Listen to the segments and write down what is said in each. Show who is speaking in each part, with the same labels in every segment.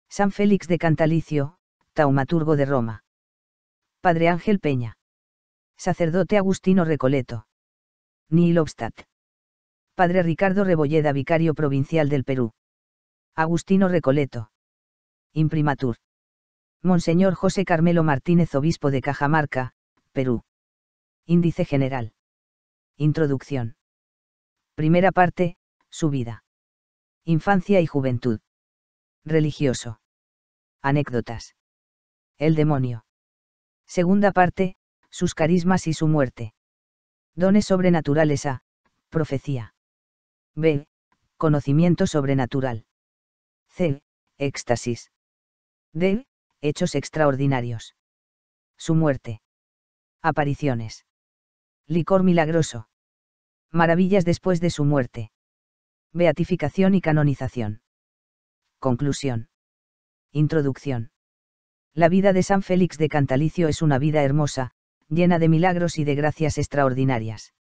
Speaker 1: San Félix de Cantalicio, taumaturgo de Roma. Padre Ángel Peña. Sacerdote Agustino Recoleto. Nihil obstat. Padre Ricardo Rebolleda, vicario provincial del Perú. Agustino Recoleto. Imprimatur. Monseñor José Carmelo Martínez, obispo de Cajamarca, Perú. Índice general. Introducción. Primera parte, su vida. Infancia y juventud. Religioso. Anécdotas. El demonio. Segunda parte, sus carismas y su muerte. Dones sobrenaturales A. Profecía. B. Conocimiento sobrenatural. C. Éxtasis. D. Hechos extraordinarios. Su muerte. Apariciones. Licor milagroso. Maravillas después de su muerte. Beatificación y canonización. Conclusión. Introducción. La vida de San Félix de Cantalicio es una vida hermosa, llena de milagros y de gracias extraordinarias.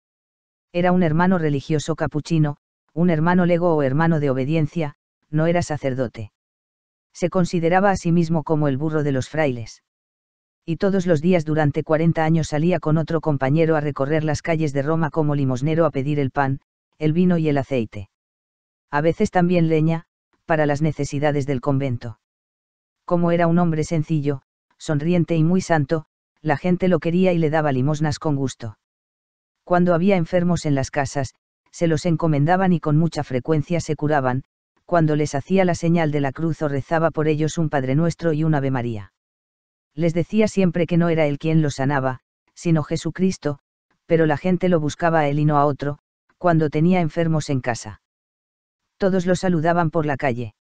Speaker 1: Era un hermano religioso capuchino, un hermano lego o hermano de obediencia, no era sacerdote. Se consideraba a sí mismo como el burro de los frailes. Y todos los días durante 40 años salía con otro compañero a recorrer las calles de Roma como limosnero a pedir el pan, el vino y el aceite. A veces también leña, para las necesidades del convento. Como era un hombre sencillo, sonriente y muy santo, la gente lo quería y le daba limosnas con gusto. Cuando había enfermos en las casas, se los encomendaban y con mucha frecuencia se curaban, cuando les hacía la señal de la cruz o rezaba por ellos un Padre Nuestro y un Ave María. Les decía siempre que no era él quien los sanaba, sino Jesucristo, pero la gente lo buscaba a él y no a otro, cuando tenía enfermos en casa. Todos lo saludaban por la calle.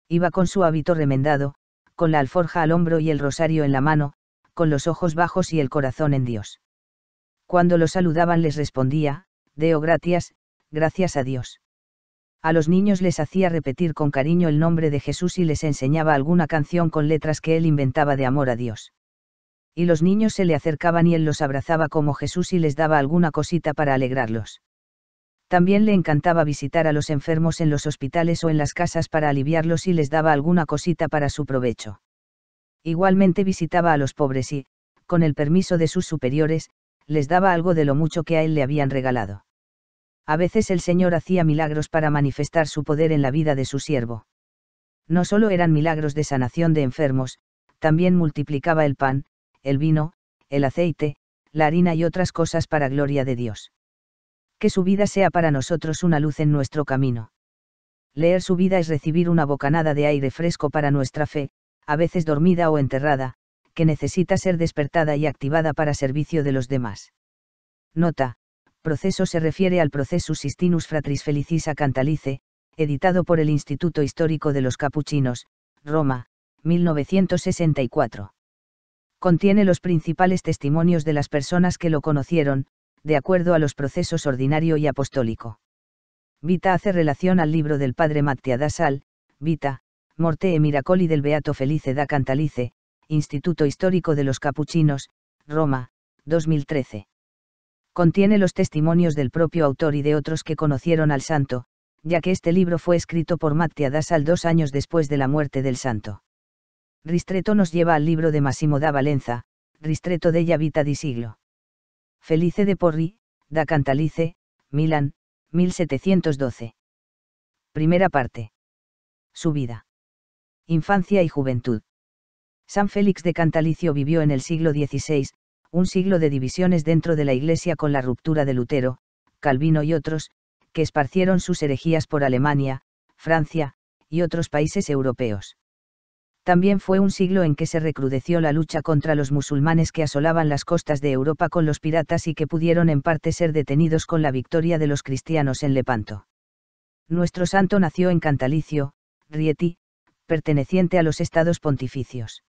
Speaker 1: Iba con su hábito remendado, con la alforja al hombro y el rosario en la mano, con los ojos bajos y el corazón en Dios. Cuando lo saludaban les respondía, Deo gratias, gracias a Dios. A los niños les hacía repetir con cariño el nombre de Jesús y les enseñaba alguna canción con letras que él inventaba de amor a Dios. Y los niños se le acercaban y él los abrazaba como Jesús y les daba alguna cosita para alegrarlos. También le encantaba visitar a los enfermos en los hospitales o en las casas para aliviarlos y les daba alguna cosita para su provecho. Igualmente visitaba a los pobres y, con el permiso de sus superiores, les daba algo de lo mucho que a él le habían regalado. A veces el Señor hacía milagros para manifestar su poder en la vida de su siervo. No solo eran milagros de sanación de enfermos, también multiplicaba el pan, el vino, el aceite, la harina y otras cosas para gloria de Dios. Que su vida sea para nosotros una luz en nuestro camino. Leer su vida es recibir una bocanada de aire fresco para nuestra fe, a veces dormida o enterrada, que necesita ser despertada y activada para servicio de los demás. Nota: proceso se refiere al Processus Sistinus Fratris Felicis a Cantalice, editado por el Instituto Histórico de los Capuchinos, Roma, 1964. Contiene los principales testimonios de las personas que lo conocieron, de acuerdo a los procesos ordinario y apostólico. Vita hace relación al libro del padre Mattia da Sal, Vita, Morte e Miracoli del Beato Felice da Cantalice, Instituto Histórico de los Capuchinos, Roma, 2013. Contiene los testimonios del propio autor y de otros que conocieron al santo, ya que este libro fue escrito por Mattia da Sal 2 años después de la muerte del santo. Ristretto nos lleva al libro de Massimo da Valenza, Ristretto della Vita di Siglo. Felice de Porri, da Cantalice, Milán, 1712. Primera parte. Su vida. Infancia y juventud. San Félix de Cantalicio vivió en el siglo XVI, un siglo de divisiones dentro de la Iglesia con la ruptura de Lutero, Calvino y otros, que esparcieron sus herejías por Alemania, Francia, y otros países europeos. También fue un siglo en que se recrudeció la lucha contra los musulmanes que asolaban las costas de Europa con los piratas y que pudieron en parte ser detenidos con la victoria de los cristianos en Lepanto. Nuestro santo nació en Cantalicio, Rieti, perteneciente a los estados pontificios.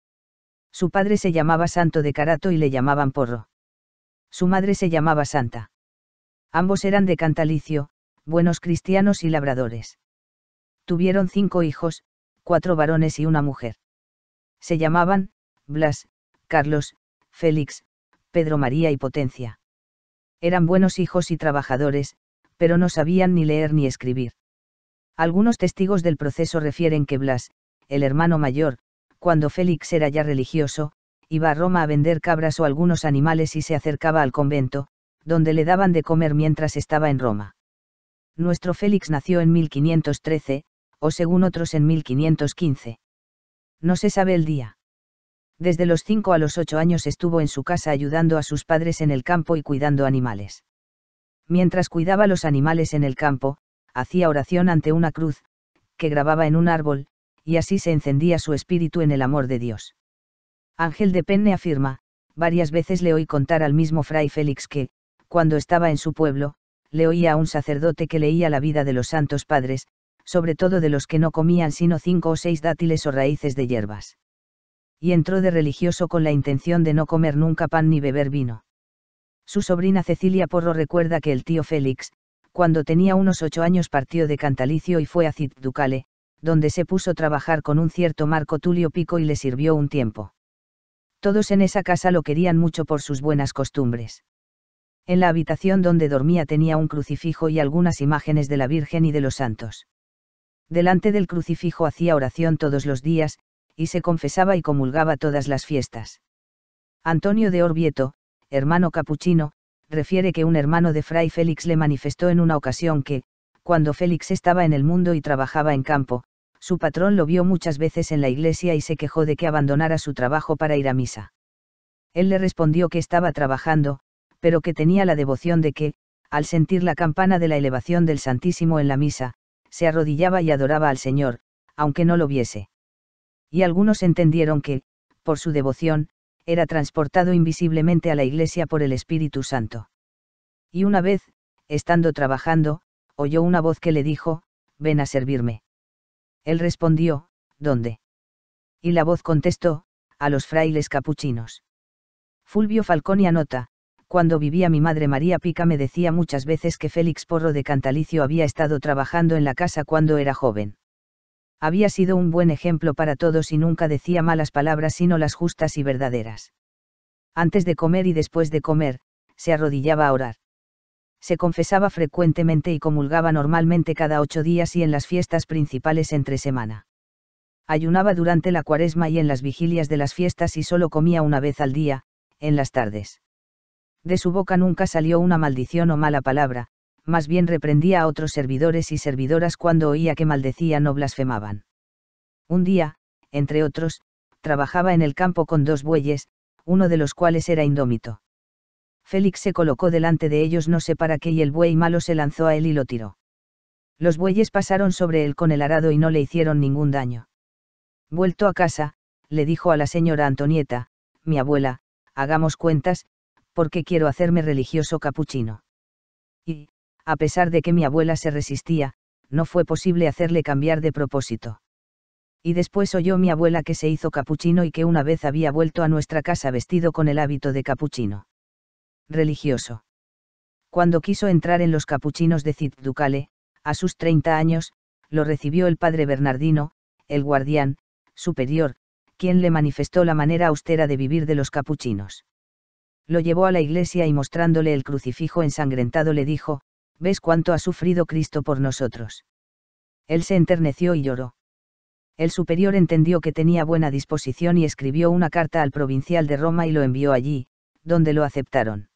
Speaker 1: Su padre se llamaba Santo de Carato y le llamaban Porro. Su madre se llamaba Santa. Ambos eran de Cantalicio, buenos cristianos y labradores. Tuvieron 5 hijos, 4 varones y una mujer. Se llamaban, Blas, Carlos, Félix, Pedro María y Potencia. Eran buenos hijos y trabajadores, pero no sabían ni leer ni escribir. Algunos testigos del proceso refieren que Blas, el hermano mayor, cuando Félix era ya religioso, iba a Roma a vender cabras o algunos animales y se acercaba al convento, donde le daban de comer mientras estaba en Roma. Nuestro Félix nació en 1513, o según otros en 1515. No se sabe el día. Desde los 5 a los 8 años estuvo en su casa ayudando a sus padres en el campo y cuidando animales. Mientras cuidaba los animales en el campo, hacía oración ante una cruz, que grababa en un árbol, y así se encendía su espíritu en el amor de Dios. Ángel de Penne afirma, varias veces le oí contar al mismo fray Félix que, cuando estaba en su pueblo, le oía a un sacerdote que leía la vida de los santos padres, sobre todo de los que no comían sino 5 o 6 dátiles o raíces de hierbas. Y entró de religioso con la intención de no comer nunca pan ni beber vino. Su sobrina Cecilia Porro recuerda que el tío Félix, cuando tenía unos 8 años partió de Cantalicio y fue a Cid Ducale, donde se puso a trabajar con un cierto Marco Tulio Pico y le sirvió un tiempo. Todos en esa casa lo querían mucho por sus buenas costumbres. En la habitación donde dormía tenía un crucifijo y algunas imágenes de la Virgen y de los santos. Delante del crucifijo hacía oración todos los días, y se confesaba y comulgaba todas las fiestas. Antonio de Orvieto, hermano capuchino, refiere que un hermano de fray Félix le manifestó en una ocasión que, cuando Félix estaba en el mundo y trabajaba en campo, su patrón lo vio muchas veces en la iglesia y se quejó de que abandonara su trabajo para ir a misa. Él le respondió que estaba trabajando, pero que tenía la devoción de que, al sentir la campana de la elevación del Santísimo en la misa, se arrodillaba y adoraba al Señor, aunque no lo viese. Y algunos entendieron que, por su devoción, era transportado invisiblemente a la iglesia por el Espíritu Santo. Y una vez, estando trabajando, oyó una voz que le dijo, «Ven a servirme». Él respondió, «¿Dónde?». Y la voz contestó, «A los frailes capuchinos». Fulvio Falconi anota, «Cuando vivía mi madre María Pica me decía muchas veces que Félix Porro de Cantalicio había estado trabajando en la casa cuando era joven. Había sido un buen ejemplo para todos y nunca decía malas palabras sino las justas y verdaderas. Antes de comer y después de comer, se arrodillaba a orar. Se confesaba frecuentemente y comulgaba normalmente cada 8 días y en las fiestas principales entre semana. Ayunaba durante la Cuaresma y en las vigilias de las fiestas y solo comía una vez al día, en las tardes. De su boca nunca salió una maldición o mala palabra, más bien reprendía a otros servidores y servidoras cuando oía que maldecían o blasfemaban. Un día, entre otros, trabajaba en el campo con 2 bueyes, uno de los cuales era indómito. Félix se colocó delante de ellos no sé para qué y el buey malo se lanzó a él y lo tiró. Los bueyes pasaron sobre él con el arado y no le hicieron ningún daño. Vuelto a casa, le dijo a la señora Antonieta, mi abuela, hagamos cuentas, porque quiero hacerme religioso capuchino. Y, a pesar de que mi abuela se resistía, no fue posible hacerle cambiar de propósito. Y después oyó mi abuela que se hizo capuchino y que una vez había vuelto a nuestra casa vestido con el hábito de capuchino religioso. Cuando quiso entrar en los capuchinos de Cid Ducale, a sus 30 años, lo recibió el padre Bernardino, el guardián superior, quien le manifestó la manera austera de vivir de los capuchinos. Lo llevó a la iglesia y mostrándole el crucifijo ensangrentado le dijo, ¿ves cuánto ha sufrido Cristo por nosotros? Él se enterneció y lloró. El superior entendió que tenía buena disposición y escribió una carta al provincial de Roma y lo envió allí, donde lo aceptaron.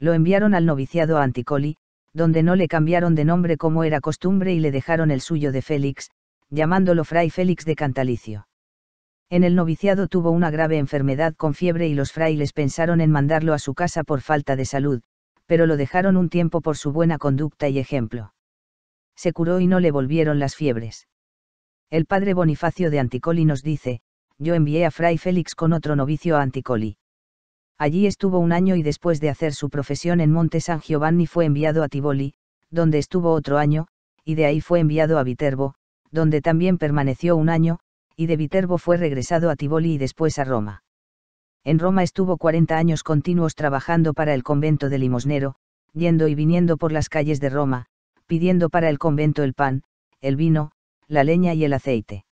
Speaker 1: Lo enviaron al noviciado a Anticoli, donde no le cambiaron de nombre como era costumbre y le dejaron el suyo de Félix, llamándolo fray Félix de Cantalicio. En el noviciado tuvo una grave enfermedad con fiebre y los frailes pensaron en mandarlo a su casa por falta de salud, pero lo dejaron un tiempo por su buena conducta y ejemplo. Se curó y no le volvieron las fiebres. El padre Bonifacio de Anticoli nos dice, yo envié a fray Félix con otro novicio a Anticoli. Allí estuvo un año y después de hacer su profesión en Monte San Giovanni fue enviado a Tivoli, donde estuvo otro año, y de ahí fue enviado a Viterbo, donde también permaneció un año, y de Viterbo fue regresado a Tivoli y después a Roma. En Roma estuvo 40 años continuos trabajando para el convento de limosnero, yendo y viniendo por las calles de Roma, pidiendo para el convento el pan, el vino, la leña y el aceite.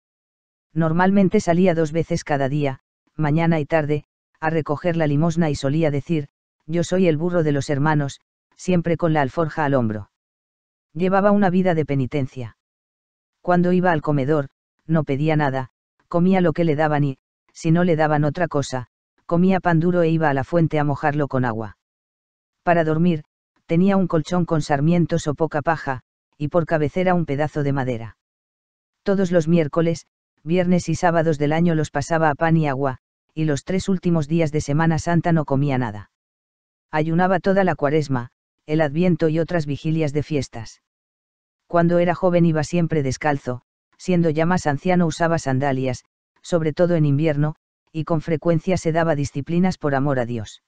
Speaker 1: Normalmente salía 2 veces cada día, mañana y tarde, a recoger la limosna y solía decir, yo soy el burro de los hermanos, siempre con la alforja al hombro. Llevaba una vida de penitencia. Cuando iba al comedor, no pedía nada, comía lo que le daban y, si no le daban otra cosa, comía pan duro e iba a la fuente a mojarlo con agua. Para dormir, tenía un colchón con sarmientos o poca paja, y por cabecera un pedazo de madera. Todos los miércoles, viernes y sábados del año los pasaba a pan y agua, y los 3 últimos días de Semana Santa no comía nada. Ayunaba toda la Cuaresma, el Adviento y otras vigilias de fiestas. Cuando era joven iba siempre descalzo, siendo ya más anciano usaba sandalias, sobre todo en invierno, y con frecuencia se daba disciplinas por amor a Dios.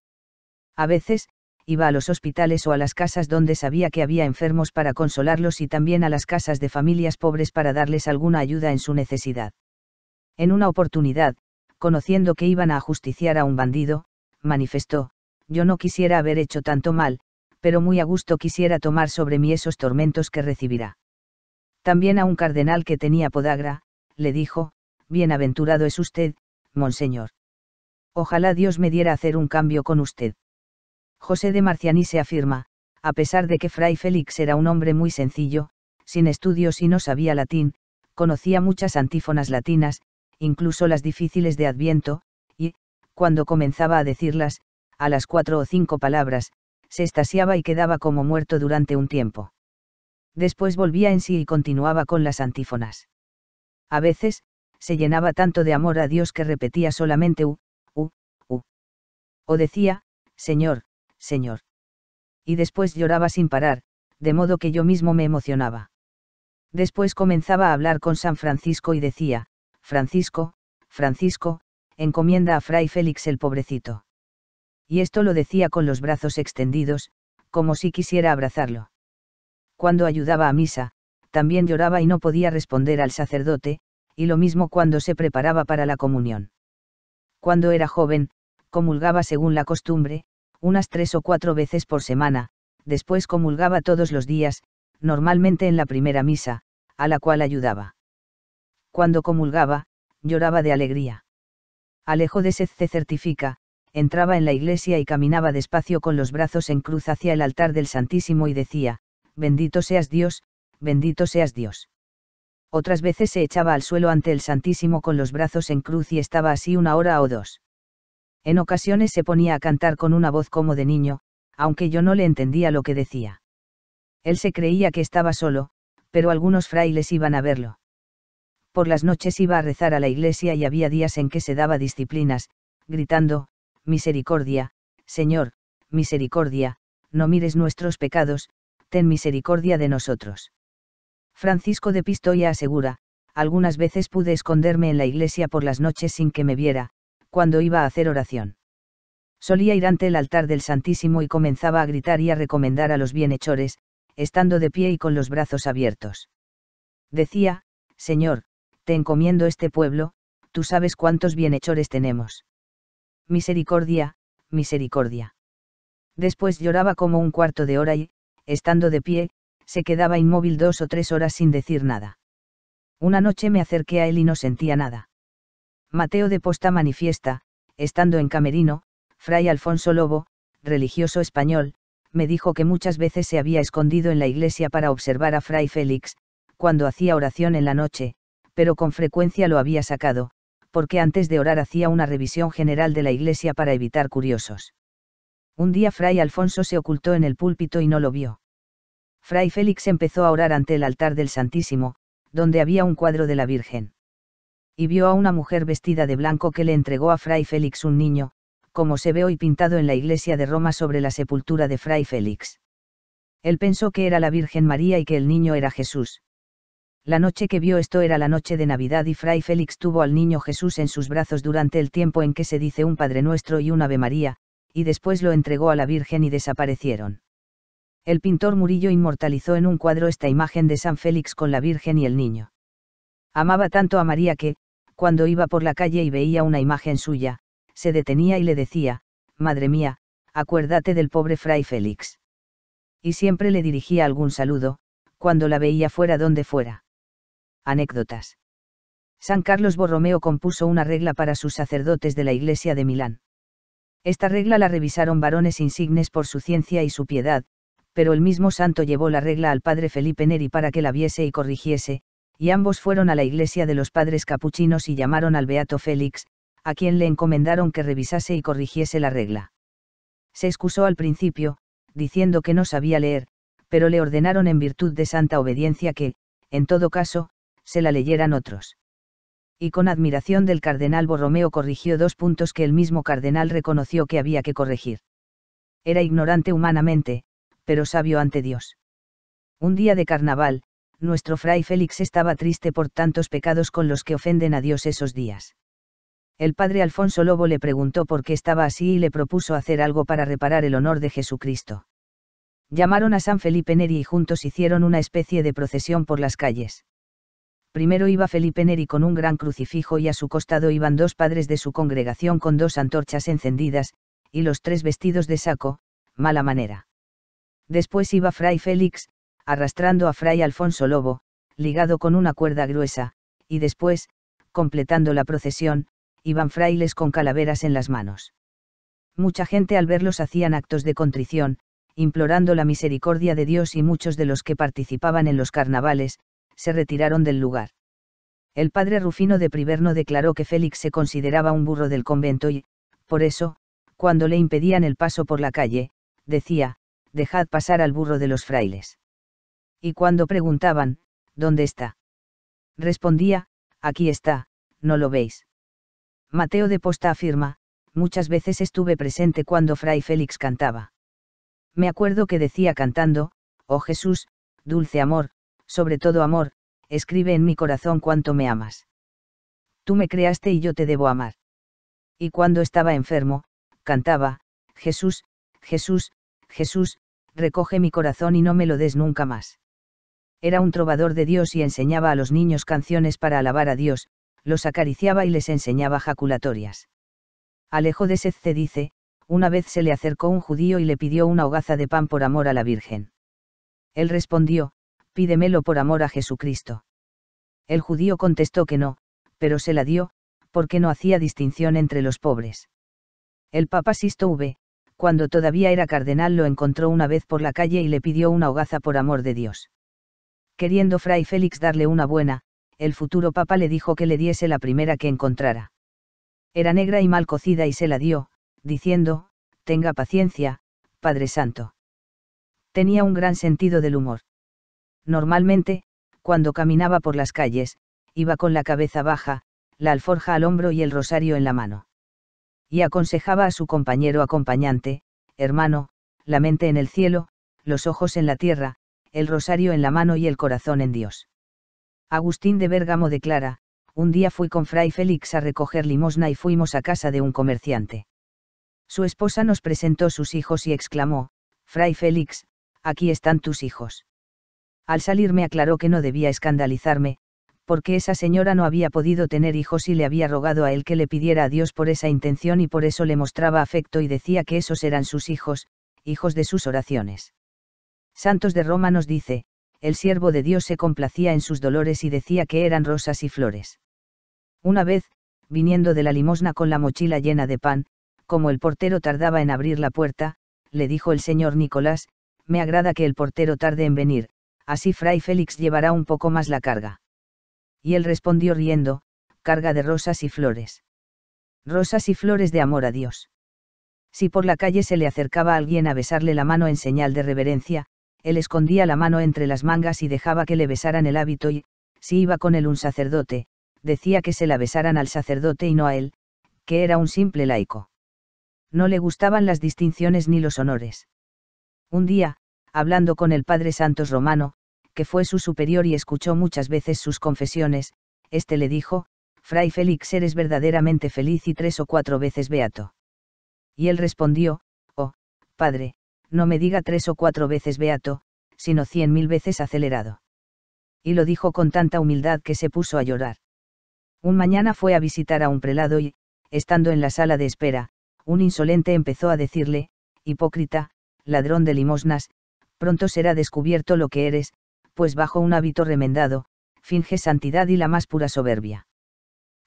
Speaker 1: A veces, iba a los hospitales o a las casas donde sabía que había enfermos para consolarlos y también a las casas de familias pobres para darles alguna ayuda en su necesidad. En una oportunidad, conociendo que iban a ajusticiar a un bandido, manifestó: yo no quisiera haber hecho tanto mal, pero muy a gusto quisiera tomar sobre mí esos tormentos que recibirá. También a un cardenal que tenía podagra, le dijo: bienaventurado es usted, monseñor. Ojalá Dios me diera hacer un cambio con usted. José de Marcianí se afirma: a pesar de que Fray Félix era un hombre muy sencillo, sin estudios y no sabía latín, conocía muchas antífonas latinas, incluso las difíciles de Adviento, y, cuando comenzaba a decirlas, a las 4 o 5 palabras, se extasiaba y quedaba como muerto durante un tiempo. Después volvía en sí y continuaba con las antífonas. A veces, se llenaba tanto de amor a Dios que repetía solamente u. O decía: Señor, Señor. Y después lloraba sin parar, de modo que yo mismo me emocionaba. Después comenzaba a hablar con San Francisco y decía: Francisco, Francisco, encomienda a Fray Félix el pobrecito. Y esto lo decía con los brazos extendidos, como si quisiera abrazarlo. Cuando ayudaba a misa, también lloraba y no podía responder al sacerdote, y lo mismo cuando se preparaba para la comunión. Cuando era joven, comulgaba según la costumbre, unas 3 o 4 veces por semana, después comulgaba todos los días, normalmente en la primera misa, a la cual ayudaba. Cuando comulgaba, lloraba de alegría. Alejo de Sez certifica: entraba en la iglesia y caminaba despacio con los brazos en cruz hacia el altar del Santísimo y decía: bendito seas Dios, bendito seas Dios. Otras veces se echaba al suelo ante el Santísimo con los brazos en cruz y estaba así 1 hora o 2. En ocasiones se ponía a cantar con una voz como de niño, aunque yo no le entendía lo que decía. Él se creía que estaba solo, pero algunos frailes iban a verlo. Por las noches iba a rezar a la iglesia y había días en que se daba disciplinas, gritando: misericordia, Señor, misericordia, no mires nuestros pecados, ten misericordia de nosotros. Francisco de Pistoia asegura: algunas veces pude esconderme en la iglesia por las noches sin que me viera, cuando iba a hacer oración. Solía ir ante el altar del Santísimo y comenzaba a gritar y a recomendar a los bienhechores, estando de pie y con los brazos abiertos. Decía: Señor, te encomiendo este pueblo, tú sabes cuántos bienhechores tenemos. Misericordia, misericordia. Después lloraba como 1/4 de hora y, estando de pie, se quedaba inmóvil 2 o 3 horas sin decir nada. Una noche me acerqué a él y no sentía nada. Mateo de Posta manifiesta: estando en camerino, Fray Alfonso Lobo, religioso español, me dijo que muchas veces se había escondido en la iglesia para observar a Fray Félix, cuando hacía oración en la noche, pero con frecuencia lo había sacado, porque antes de orar hacía una revisión general de la iglesia para evitar curiosos. Un día Fray Alfonso se ocultó en el púlpito y no lo vio. Fray Félix empezó a orar ante el altar del Santísimo, donde había un cuadro de la Virgen. Y vio a una mujer vestida de blanco que le entregó a Fray Félix un niño, como se ve hoy pintado en la iglesia de Roma sobre la sepultura de Fray Félix. Él pensó que era la Virgen María y que el niño era Jesús. La noche que vio esto era la noche de Navidad y Fray Félix tuvo al niño Jesús en sus brazos durante el tiempo en que se dice un Padre Nuestro y un Ave María, y después lo entregó a la Virgen y desaparecieron. El pintor Murillo inmortalizó en un cuadro esta imagen de San Félix con la Virgen y el niño. Amaba tanto a María que, cuando iba por la calle y veía una imagen suya, se detenía y le decía: Madre mía, acuérdate del pobre Fray Félix. Y siempre le dirigía algún saludo, cuando la veía fuera donde fuera. Anécdotas. San Carlos Borromeo compuso una regla para sus sacerdotes de la iglesia de Milán. Esta regla la revisaron varones insignes por su ciencia y su piedad, pero el mismo santo llevó la regla al padre Felipe Neri para que la viese y corrigiese, Y ambos fueron a la iglesia de los padres capuchinos y llamaron al beato Félix, a quien le encomendaron que revisase y corrigiese la regla. Se excusó al principio, diciendo que no sabía leer, pero le ordenaron en virtud de santa obediencia que, en todo caso, se la leyeran otros. Y con admiración del cardenal Borromeo corrigió 2 puntos que el mismo cardenal reconoció que había que corregir. Era ignorante humanamente, pero sabio ante Dios. Un día de carnaval, nuestro fray Félix estaba triste por tantos pecados con los que ofenden a Dios esos días. El padre Alfonso Lobo le preguntó por qué estaba así y le propuso hacer algo para reparar el honor de Jesucristo. Llamaron a San Felipe Neri y juntos hicieron una especie de procesión por las calles. Primero iba Felipe Neri con un gran crucifijo y a su costado iban 2 padres de su congregación con 2 antorchas encendidas, y los 3 vestidos de saco, mala manera. Después iba fray Félix, arrastrando a fray Alfonso Lobo, ligado con una cuerda gruesa, y después, completando la procesión, iban frailes con calaveras en las manos. Mucha gente al verlos hacían actos de contrición, implorando la misericordia de Dios, y muchos de los que participaban en los carnavales, se retiraron del lugar. El padre Rufino de Priverno declaró que Félix se consideraba un burro del convento y, por eso, cuando le impedían el paso por la calle, decía, dejad pasar al burro de los frailes. Y cuando preguntaban, ¿dónde está?, respondía, aquí está, ¿no lo veis? Mateo de Posta afirma, muchas veces estuve presente cuando fray Félix cantaba. Me acuerdo que decía cantando, oh Jesús, dulce amor, sobre todo amor, escribe en mi corazón cuánto me amas. Tú me creaste y yo te debo amar. Y cuando estaba enfermo, cantaba, Jesús, Jesús, Jesús, recoge mi corazón y no me lo des nunca más. Era un trovador de Dios y enseñaba a los niños canciones para alabar a Dios, los acariciaba y les enseñaba jaculatorias. Alejo de Sezze dice, una vez se le acercó un judío y le pidió una hogaza de pan por amor a la Virgen. Él respondió, pídemelo por amor a Jesucristo. El judío contestó que no, pero se la dio, porque no hacía distinción entre los pobres. El Papa Sisto V, cuando todavía era cardenal, lo encontró una vez por la calle y le pidió una hogaza por amor de Dios. Queriendo fray Félix darle una buena, el futuro papa le dijo que le diese la primera que encontrara. Era negra y mal cocida y se la dio, diciendo, tenga paciencia, Padre Santo. Tenía un gran sentido del humor. Normalmente, cuando caminaba por las calles, iba con la cabeza baja, la alforja al hombro y el rosario en la mano. Y aconsejaba a su compañero acompañante, hermano, la mente en el cielo, los ojos en la tierra, el rosario en la mano y el corazón en Dios. Agustín de Bérgamo declara, un día fui con fray Félix a recoger limosna y fuimos a casa de un comerciante. Su esposa nos presentó sus hijos y exclamó, fray Félix, aquí están tus hijos. Al salir me aclaró que no debía escandalizarme, porque esa señora no había podido tener hijos y le había rogado a él que le pidiera a Dios por esa intención y por eso le mostraba afecto y decía que esos eran sus hijos, hijos de sus oraciones. Santos de Roma nos dice, el siervo de Dios se complacía en sus dolores y decía que eran rosas y flores. Una vez, viniendo de la limosna con la mochila llena de pan, como el portero tardaba en abrir la puerta, le dijo el señor Nicolás, me agrada que el portero tarde en venir, así fray Félix llevará un poco más la carga. Y él respondió riendo, carga de rosas y flores. Rosas y flores de amor a Dios. Si por la calle se le acercaba a alguien a besarle la mano en señal de reverencia, él escondía la mano entre las mangas y dejaba que le besaran el hábito y, si iba con él un sacerdote, decía que se la besaran al sacerdote y no a él, que era un simple laico. No le gustaban las distinciones ni los honores. Un día, hablando con el padre Santos Romano, que fue su superior y escuchó muchas veces sus confesiones, éste le dijo, fray Félix, eres verdaderamente feliz y 3 o 4 veces beato. Y él respondió, oh, padre, no me diga 3 o 4 veces beato, sino 100.000 veces acelerado. Y lo dijo con tanta humildad que se puso a llorar. Un mañana fue a visitar a un prelado y, estando en la sala de espera, un insolente empezó a decirle, hipócrita, ladrón de limosnas, pronto será descubierto lo que eres, pues bajo un hábito remendado, finges santidad y la más pura soberbia.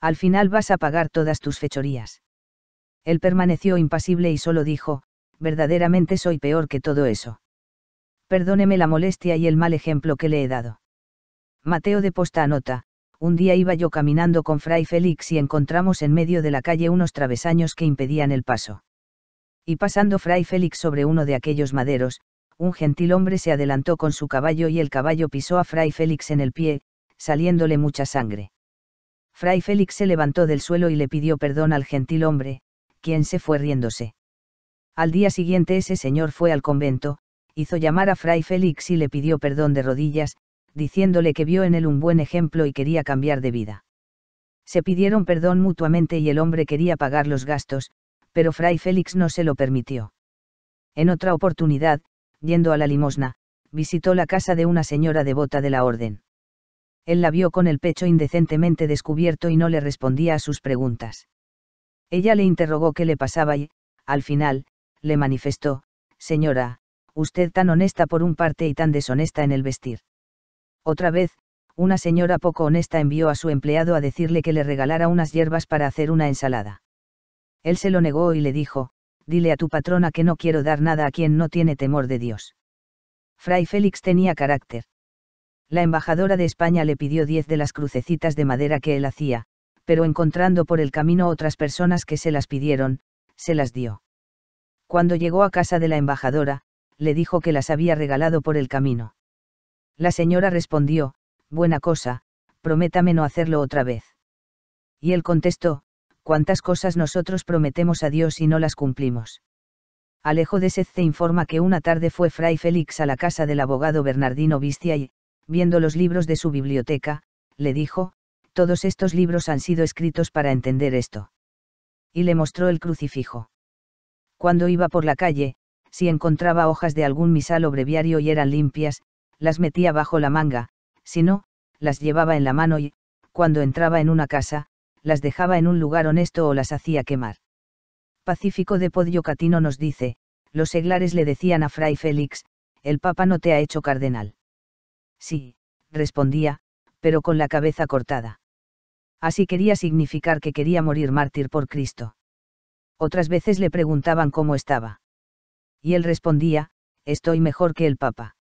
Speaker 1: Al final vas a pagar todas tus fechorías. Él permaneció impasible y solo dijo, verdaderamente soy peor que todo eso. Perdóneme la molestia y el mal ejemplo que le he dado. Mateo de Posta anota: un día iba yo caminando con Fray Félix y encontramos en medio de la calle unos travesaños que impedían el paso. Y pasando Fray Félix sobre uno de aquellos maderos, un gentil hombre se adelantó con su caballo y el caballo pisó a Fray Félix en el pie, saliéndole mucha sangre. Fray Félix se levantó del suelo y le pidió perdón al gentil hombre, quien se fue riéndose. Al día siguiente ese señor fue al convento, hizo llamar a Fray Félix y le pidió perdón de rodillas, diciéndole que vio en él un buen ejemplo y quería cambiar de vida. Se pidieron perdón mutuamente y el hombre quería pagar los gastos, pero Fray Félix no se lo permitió. En otra oportunidad, yendo a la limosna, visitó la casa de una señora devota de la orden. Él la vio con el pecho indecentemente descubierto y no le respondía a sus preguntas. Ella le interrogó qué le pasaba y, al final, le manifestó: señora, usted tan honesta por un parte y tan deshonesta en el vestir. Otra vez, una señora poco honesta envió a su empleado a decirle que le regalara unas hierbas para hacer una ensalada. Él se lo negó y le dijo: dile a tu patrona que no quiero dar nada a quien no tiene temor de Dios. Fray Félix tenía carácter. La embajadora de España le pidió 10 de las crucecitas de madera que él hacía, pero encontrando por el camino otras personas que se las pidieron, se las dio. Cuando llegó a casa de la embajadora, le dijo que las había regalado por el camino. La señora respondió: buena cosa, prométame no hacerlo otra vez. Y él contestó: ¿cuántas cosas nosotros prometemos a Dios y no las cumplimos? Alejo de Sezze informa que una tarde fue Fray Félix a la casa del abogado Bernardino Bistia y, viendo los libros de su biblioteca, le dijo: todos estos libros han sido escritos para entender esto. Y le mostró el crucifijo. Cuando iba por la calle, si encontraba hojas de algún misal o breviario y eran limpias, las metía bajo la manga, si no, las llevaba en la mano y, cuando entraba en una casa, las dejaba en un lugar honesto o las hacía quemar. Pacífico de Podio Catino nos dice: los seglares le decían a Fray Félix: el Papa no te ha hecho cardenal. Sí, respondía, pero con la cabeza cortada. Así quería significar que quería morir mártir por Cristo. Otras veces le preguntaban cómo estaba. Y él respondía: estoy mejor que el Papa.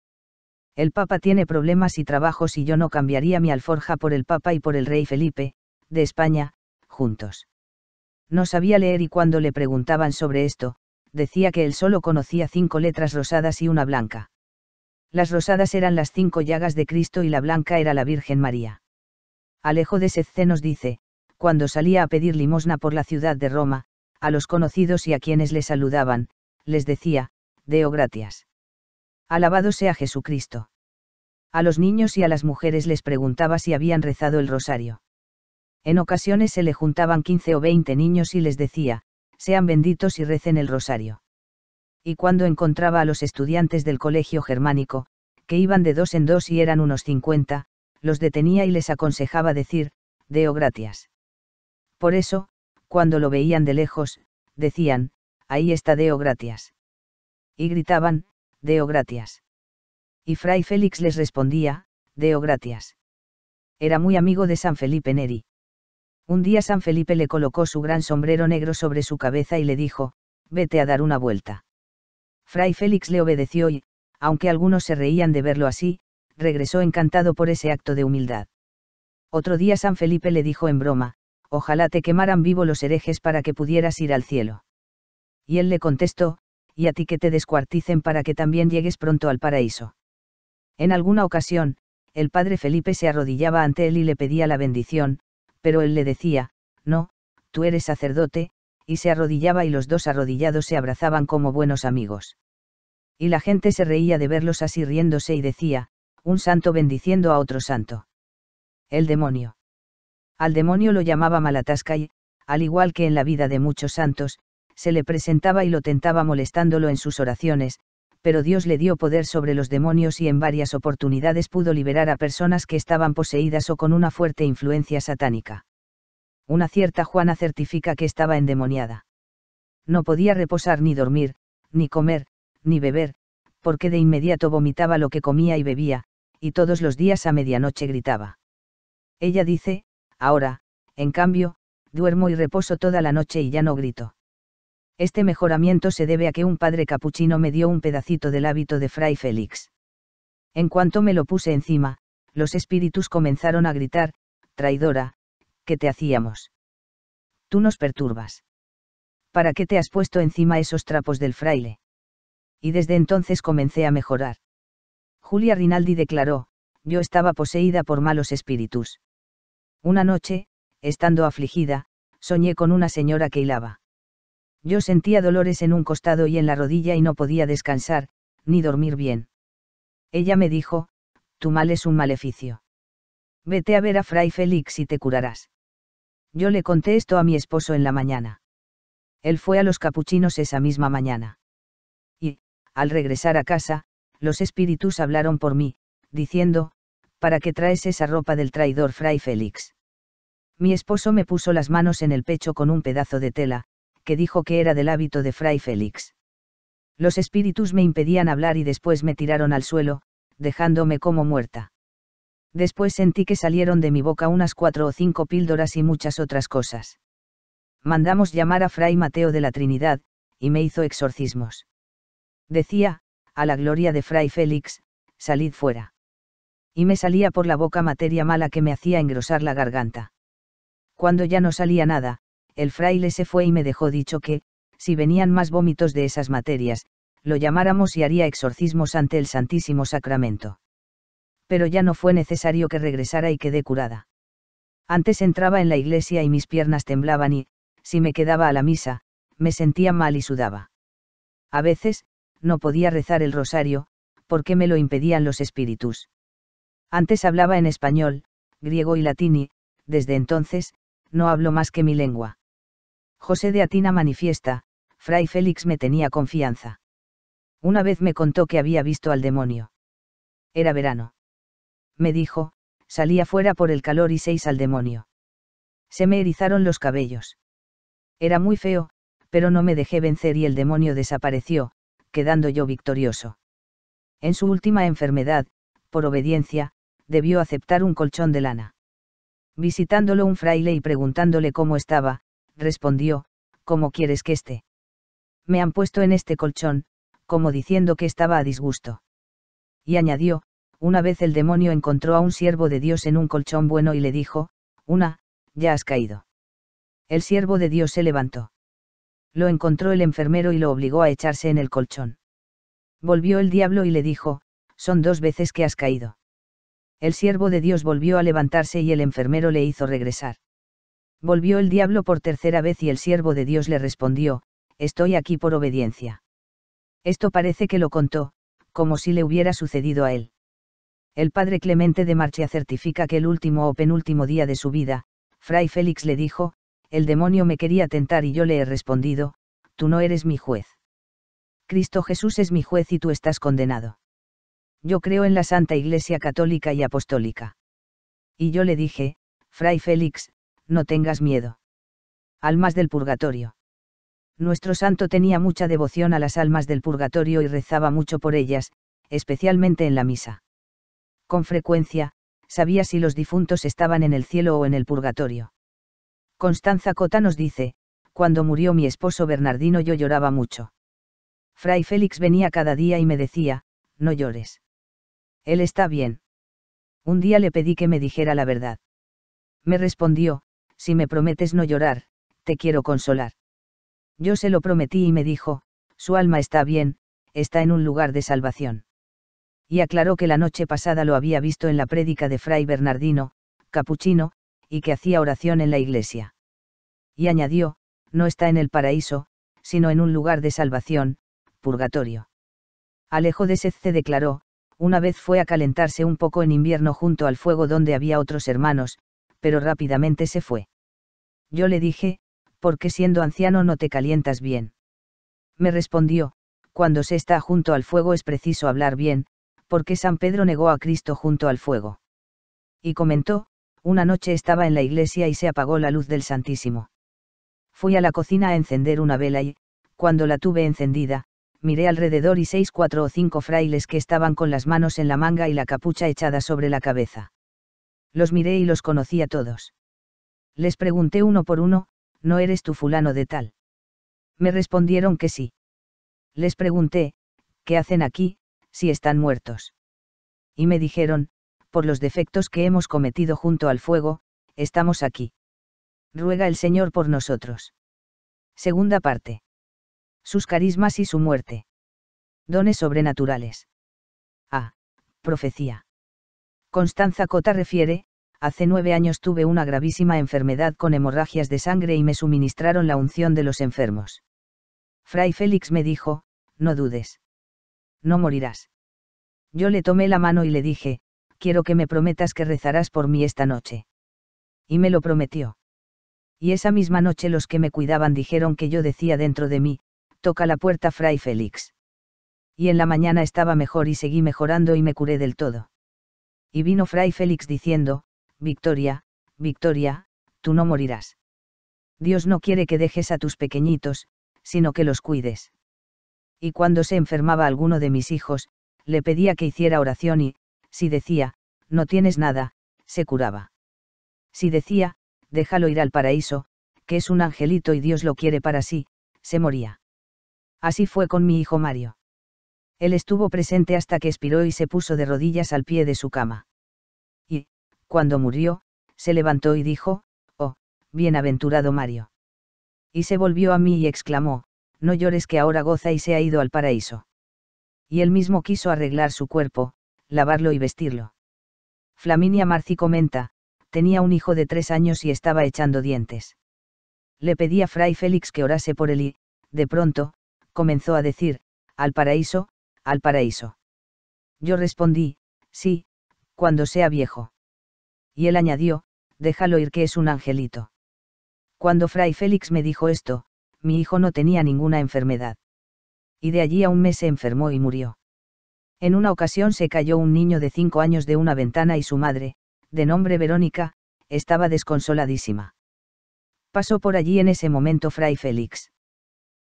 Speaker 1: El Papa tiene problemas y trabajos y yo no cambiaría mi alforja por el Papa y por el rey Felipe, de España, juntos. No sabía leer y cuando le preguntaban sobre esto, decía que él solo conocía 5 letras rosadas y una blanca. Las rosadas eran las 5 llagas de Cristo y la blanca era la Virgen María. Alejo de Sezze nos dice: cuando salía a pedir limosna por la ciudad de Roma, a los conocidos y a quienes le saludaban, les decía: Deo gratias. Alabado sea Jesucristo. A los niños y a las mujeres les preguntaba si habían rezado el rosario. En ocasiones se le juntaban 15 o 20 niños y les decía: sean benditos y recen el rosario. Y cuando encontraba a los estudiantes del colegio germánico, que iban de 2 en 2 y eran unos 50, los detenía y les aconsejaba decir: Deo gratias. Por eso, cuando lo veían de lejos, decían: ahí está Deo gratias. Y gritaban: Deo gratias. Y Fray Félix les respondía: Deo gratias. Era muy amigo de San Felipe Neri. Un día San Felipe le colocó su gran sombrero negro sobre su cabeza y le dijo: vete a dar una vuelta. Fray Félix le obedeció y, aunque algunos se reían de verlo así, regresó encantado por ese acto de humildad. Otro día San Felipe le dijo en broma: ojalá te quemaran vivo los herejes para que pudieras ir al cielo. Y él le contestó: y a ti que te descuarticen para que también llegues pronto al paraíso. En alguna ocasión, el padre Felipe se arrodillaba ante él y le pedía la bendición, pero él le decía: no, tú eres sacerdote, y se arrodillaba y los dos arrodillados se abrazaban como buenos amigos. Y la gente se reía de verlos así riéndose y decía: un santo bendiciendo a otro santo. El demonio. Al demonio lo llamaba Malatasca y, al igual que en la vida de muchos santos, se le presentaba y lo tentaba molestándolo en sus oraciones, pero Dios le dio poder sobre los demonios y en varias oportunidades pudo liberar a personas que estaban poseídas o con una fuerte influencia satánica. Una cierta Juana certifica que estaba endemoniada. No podía reposar ni dormir, ni comer, ni beber, porque de inmediato vomitaba lo que comía y bebía, y todos los días a medianoche gritaba. Ella dice: ahora, en cambio, duermo y reposo toda la noche y ya no grito. Este mejoramiento se debe a que un padre capuchino me dio un pedacito del hábito de Fray Félix. En cuanto me lo puse encima, los espíritus comenzaron a gritar: traidora, ¿qué te hacíamos? Tú nos perturbas. ¿Para qué te has puesto encima esos trapos del fraile? Y desde entonces comencé a mejorar. Julia Rinaldi declaró: yo estaba poseída por malos espíritus. Una noche, estando afligida, soñé con una señora que hilaba. Yo sentía dolores en un costado y en la rodilla y no podía descansar, ni dormir bien. Ella me dijo: tu mal es un maleficio. Vete a ver a Fray Félix y te curarás. Yo le conté esto a mi esposo en la mañana. Él fue a los capuchinos esa misma mañana. Y, al regresar a casa, los espíritus hablaron por mí, diciendo: ¿para qué traes esa ropa del traidor Fray Félix? Mi esposo me puso las manos en el pecho con un pedazo de tela, que dijo que era del hábito de Fray Félix. Los espíritus me impedían hablar y después me tiraron al suelo, dejándome como muerta. Después sentí que salieron de mi boca unas 4 o 5 píldoras y muchas otras cosas. Mandamos llamar a Fray Mateo de la Trinidad, y me hizo exorcismos. Decía: a la gloria de Fray Félix, salid fuera. Y me salía por la boca materia mala que me hacía engrosar la garganta. Cuando ya no salía nada, el fraile se fue y me dejó dicho que, si venían más vómitos de esas materias, lo llamáramos y haría exorcismos ante el Santísimo Sacramento. Pero ya no fue necesario que regresara y quedé curada. Antes entraba en la iglesia y mis piernas temblaban y, si me quedaba a la misa, me sentía mal y sudaba. A veces, no podía rezar el rosario, porque me lo impedían los espíritus. Antes hablaba en español, griego y latín y, desde entonces, no hablo más que mi lengua. José de Atina manifiesta: Fray Félix me tenía confianza. Una vez me contó que había visto al demonio. Era verano. Me dijo: salí afuera por el calor y seis al demonio. Se me erizaron los cabellos. Era muy feo, pero no me dejé vencer y el demonio desapareció, quedando yo victorioso. En su última enfermedad, por obediencia, debió aceptar un colchón de lana. Visitándolo un fraile y preguntándole cómo estaba, respondió: ¿cómo quieres que esté? Me han puesto en este colchón, como diciendo que estaba a disgusto. Y añadió: una vez el demonio encontró a un siervo de Dios en un colchón bueno y le dijo: ya has caído. El siervo de Dios se levantó. Lo encontró el enfermero y lo obligó a echarse en el colchón. Volvió el diablo y le dijo: son 2 veces que has caído. El siervo de Dios volvió a levantarse y el enfermero le hizo regresar. Volvió el diablo por 3.ª vez y el siervo de Dios le respondió: estoy aquí por obediencia. Esto parece que lo contó, como si le hubiera sucedido a él. El padre Clemente de Marchia certifica que el último o penúltimo día de su vida, Fray Félix le dijo: el demonio me quería tentar y yo le he respondido: tú no eres mi juez. Cristo Jesús es mi juez y tú estás condenado. Yo creo en la Santa Iglesia Católica y Apostólica. Y yo le dije: Fray Félix, no tengas miedo. Almas del purgatorio. Nuestro santo tenía mucha devoción a las almas del purgatorio y rezaba mucho por ellas, especialmente en la misa. Con frecuencia, sabía si los difuntos estaban en el cielo o en el purgatorio. Constanza Cota nos dice: cuando murió mi esposo Bernardino yo lloraba mucho. Fray Félix venía cada día y me decía: no llores. Él está bien. Un día le pedí que me dijera la verdad. Me respondió: si me prometes no llorar, te quiero consolar. Yo se lo prometí y me dijo: su alma está bien, está en un lugar de salvación. Y aclaró que la noche pasada lo había visto en la prédica de Fray Bernardino, capuchino, y que hacía oración en la iglesia. Y añadió: no está en el paraíso, sino en un lugar de salvación, purgatorio. Alejo de Sezce declaró: una vez fue a calentarse un poco en invierno junto al fuego donde había otros hermanos, pero rápidamente se fue. Yo le dije: ¿por qué siendo anciano no te calientas bien? Me respondió: cuando se está junto al fuego es preciso hablar bien, porque San Pedro negó a Cristo junto al fuego. Y comentó: una noche estaba en la iglesia y se apagó la luz del Santísimo. Fui a la cocina a encender una vela y, cuando la tuve encendida, miré alrededor y 6, 4 o 5 frailes que estaban con las manos en la manga y la capucha echada sobre la cabeza. Los miré y los conocí a todos. Les pregunté uno por uno: ¿no eres tú fulano de tal? Me respondieron que sí. Les pregunté: ¿qué hacen aquí, si están muertos? Y me dijeron: por los defectos que hemos cometido junto al fuego, estamos aquí. Ruega el Señor por nosotros. Segunda parte. Sus carismas y su muerte. Dones sobrenaturales. A. Profecía. Constanza Cota refiere: hace 9 años tuve una gravísima enfermedad con hemorragias de sangre y me suministraron la unción de los enfermos. Fray Félix me dijo: no dudes. No morirás. Yo le tomé la mano y le dije: quiero que me prometas que rezarás por mí esta noche. Y me lo prometió. Y esa misma noche los que me cuidaban dijeron que yo decía dentro de mí: toca la puerta, Fray Félix. Y en la mañana estaba mejor y seguí mejorando y me curé del todo. Y vino Fray Félix diciendo: Victoria, Victoria, tú no morirás. Dios no quiere que dejes a tus pequeñitos, sino que los cuides. Y cuando se enfermaba alguno de mis hijos, le pedía que hiciera oración y, si decía: no tienes nada, se curaba. Si decía: déjalo ir al paraíso, que es un angelito y Dios lo quiere para sí, se moría. Así fue con mi hijo Mario. Él estuvo presente hasta que expiró y se puso de rodillas al pie de su cama. Y, cuando murió, se levantó y dijo: oh, bienaventurado Mario. Y se volvió a mí y exclamó: no llores, que ahora goza y se ha ido al paraíso. Y él mismo quiso arreglar su cuerpo, lavarlo y vestirlo. Flaminia Marci comenta: tenía un hijo de 3 años y estaba echando dientes. Le pedí a Fray Félix que orase por él y, de pronto, comenzó a decir: al paraíso, al paraíso. Yo respondí: sí, cuando sea viejo. Y él añadió: déjalo ir, que es un angelito. Cuando Fray Félix me dijo esto, mi hijo no tenía ninguna enfermedad. Y de allí a un mes se enfermó y murió. En una ocasión se cayó un niño de 5 años de una ventana y su madre, de nombre Verónica, estaba desconsoladísima. Pasó por allí en ese momento Fray Félix.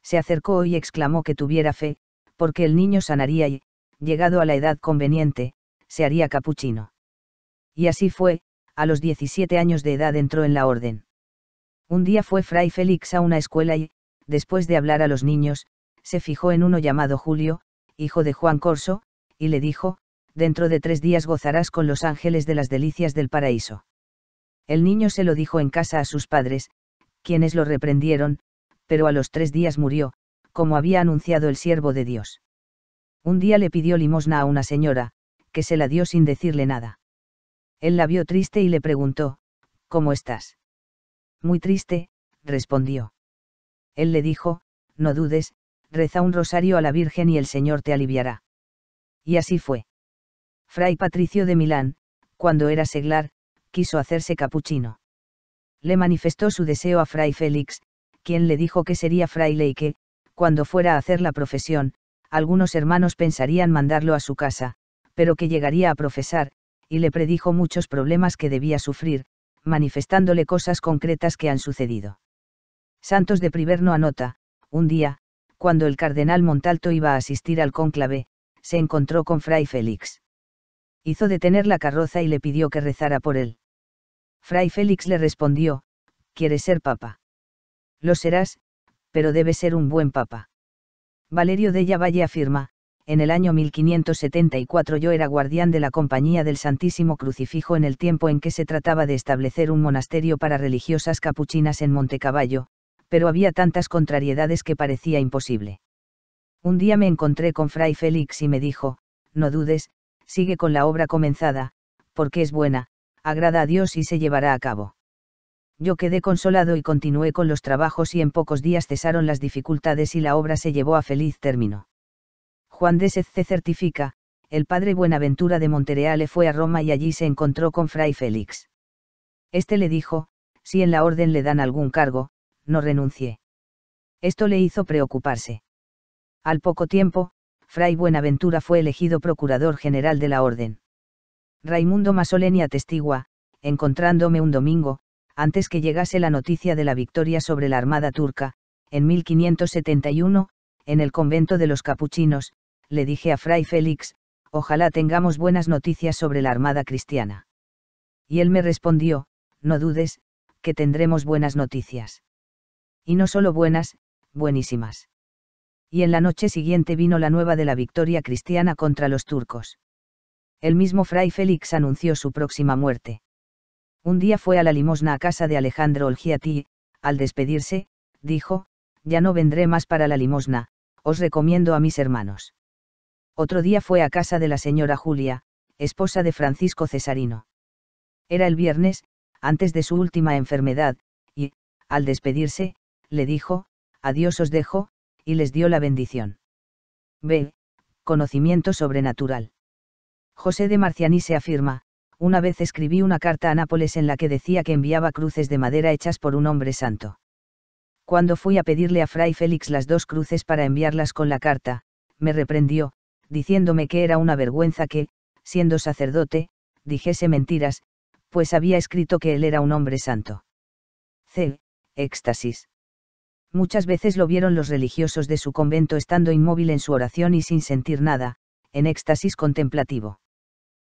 Speaker 1: Se acercó y exclamó que tuviera fe, porque el niño sanaría y, llegado a la edad conveniente, se haría capuchino. Y así fue: a los 17 años de edad entró en la orden. Un día fue Fray Félix a una escuela y, después de hablar a los niños, se fijó en uno llamado Julio, hijo de Juan Corso, y le dijo: dentro de 3 días gozarás con los ángeles de las delicias del paraíso. El niño se lo dijo en casa a sus padres, quienes lo reprendieron, pero a los 3 días murió, como había anunciado el siervo de Dios. Un día le pidió limosna a una señora, que se la dio sin decirle nada. Él la vio triste y le preguntó: ¿cómo estás? Muy triste, respondió. Él le dijo: no dudes, reza un rosario a la Virgen y el Señor te aliviará. Y así fue. Fray Patricio de Milán, cuando era seglar, quiso hacerse capuchino. Le manifestó su deseo a Fray Félix, quien le dijo que sería fraile y que, cuando fuera a hacer la profesión, algunos hermanos pensarían mandarlo a su casa, pero que llegaría a profesar, y le predijo muchos problemas que debía sufrir, manifestándole cosas concretas que han sucedido. Santos de Priverno anota: un día, cuando el cardenal Montalto iba a asistir al cónclave, se encontró con Fray Félix. Hizo detener la carroza y le pidió que rezara por él. Fray Félix le respondió: ¿quieres ser papa? Lo serás, pero debe ser un buen papa. Valerio Della Valle afirma: en el año 1574 yo era guardián de la Compañía del Santísimo Crucifijo en el tiempo en que se trataba de establecer un monasterio para religiosas capuchinas en Montecaballo, pero había tantas contrariedades que parecía imposible. Un día me encontré con Fray Félix y me dijo: no dudes, sigue con la obra comenzada, porque es buena, agrada a Dios y se llevará a cabo. Yo quedé consolado y continué con los trabajos y en pocos días cesaron las dificultades y la obra se llevó a feliz término. Juan de Sezze certifica: el padre Buenaventura de Montereale fue a Roma y allí se encontró con Fray Félix. Este le dijo: si en la orden le dan algún cargo, no renuncie. Esto le hizo preocuparse. Al poco tiempo, Fray Buenaventura fue elegido procurador general de la orden. Raimundo Masoleni atestigua: encontrándome un domingo, antes que llegase la noticia de la victoria sobre la armada turca, en 1571, en el convento de los capuchinos, le dije a Fray Félix: ojalá tengamos buenas noticias sobre la armada cristiana. Y él me respondió: no dudes, que tendremos buenas noticias. Y no solo buenas, buenísimas. Y en la noche siguiente vino la nueva de la victoria cristiana contra los turcos. El mismo fray Félix anunció su próxima muerte. Un día fue a la limosna a casa de Alejandro Olgiati y, al despedirse, dijo: «Ya no vendré más para la limosna, os recomiendo a mis hermanos». Otro día fue a casa de la señora Julia, esposa de Francisco Cesarino. Era el viernes, antes de su última enfermedad, y, al despedirse, le dijo: «Adiós os dejo», y les dio la bendición. B. Conocimiento sobrenatural. José de Marcianise afirma: «Una vez escribí una carta a Nápoles en la que decía que enviaba cruces de madera hechas por un hombre santo. Cuando fui a pedirle a fray Félix las 2 cruces para enviarlas con la carta, me reprendió, diciéndome que era una vergüenza que, siendo sacerdote, dijese mentiras, pues había escrito que él era un hombre santo». C. Éxtasis. Muchas veces lo vieron los religiosos de su convento estando inmóvil en su oración y sin sentir nada, en éxtasis contemplativo.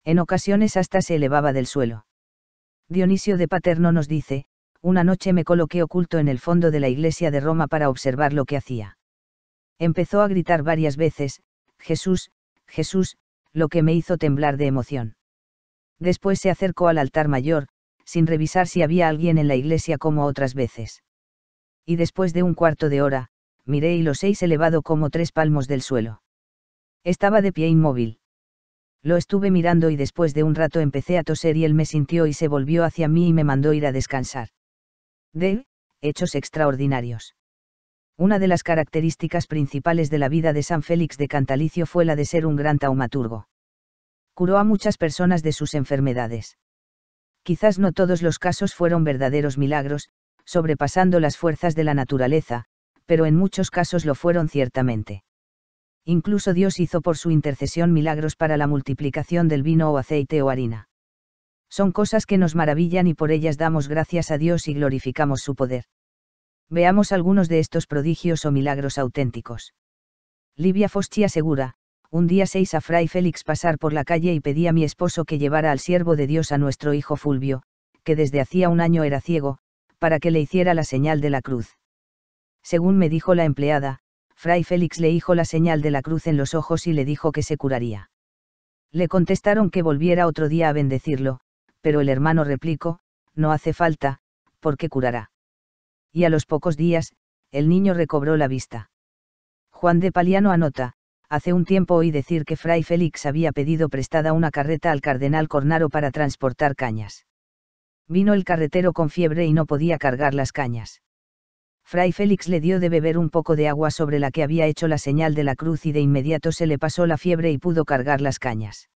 Speaker 1: En ocasiones hasta se elevaba del suelo. Dionisio de Paterno nos dice: «Una noche me coloqué oculto en el fondo de la iglesia de Roma para observar lo que hacía. Empezó a gritar varias veces: Jesús, Jesús, lo que me hizo temblar de emoción. Después se acercó al altar mayor, sin revisar si había alguien en la iglesia como otras veces. Y después de un cuarto de hora, miré y lo 6 elevado como 3 palmos del suelo. Estaba de pie inmóvil. Lo estuve mirando y después de un rato empecé a toser y él me sintió y se volvió hacia mí y me mandó ir a descansar». D. Hechos extraordinarios. Una de las características principales de la vida de San Félix de Cantalicio fue la de ser un gran taumaturgo. Curó a muchas personas de sus enfermedades. Quizás no todos los casos fueron verdaderos milagros, sobrepasando las fuerzas de la naturaleza, pero en muchos casos lo fueron ciertamente. Incluso Dios hizo por su intercesión milagros para la multiplicación del vino o aceite o harina. Son cosas que nos maravillan y por ellas damos gracias a Dios y glorificamos su poder. Veamos algunos de estos prodigios o milagros auténticos. Livia Foschi asegura: «Un día 6 a fray Félix pasar por la calle y pedí a mi esposo que llevara al siervo de Dios a nuestro hijo Fulvio, que desde hacía un año era ciego, para que le hiciera la señal de la cruz. Según me dijo la empleada, fray Félix le hizo la señal de la cruz en los ojos y le dijo que se curaría. Le contestaron que volviera otro día a bendecirlo, pero el hermano replicó: «No hace falta, porque curará». Y a los pocos días, el niño recobró la vista. Juan de Paliano anota: «Hace un tiempo oí decir que fray Félix había pedido prestada una carreta al cardenal Cornaro para transportar cañas. Vino el carretero con fiebre y no podía cargar las cañas. Fray Félix le dio de beber un poco de agua sobre la que había hecho la señal de la cruz y de inmediato se le pasó la fiebre y pudo cargar las cañas».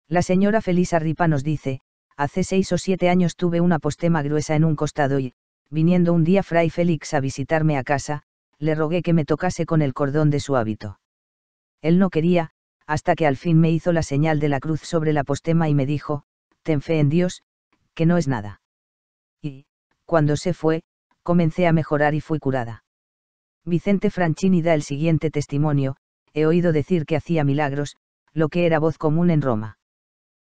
Speaker 1: La señora Felisa Ripa nos dice: «Hace 6 o 7 años tuve una postema gruesa en un costado y, viniendo un día fray Félix a visitarme a casa, le rogué que me tocase con el cordón de su hábito. Él no quería, hasta que al fin me hizo la señal de la cruz sobre la postema y me dijo: «Ten fe en Dios, que no es nada». Y, cuando se fue, comencé a mejorar y fui curada». Vicente Franchini da el siguiente testimonio: «He oído decir que hacía milagros, lo que era voz común en Roma.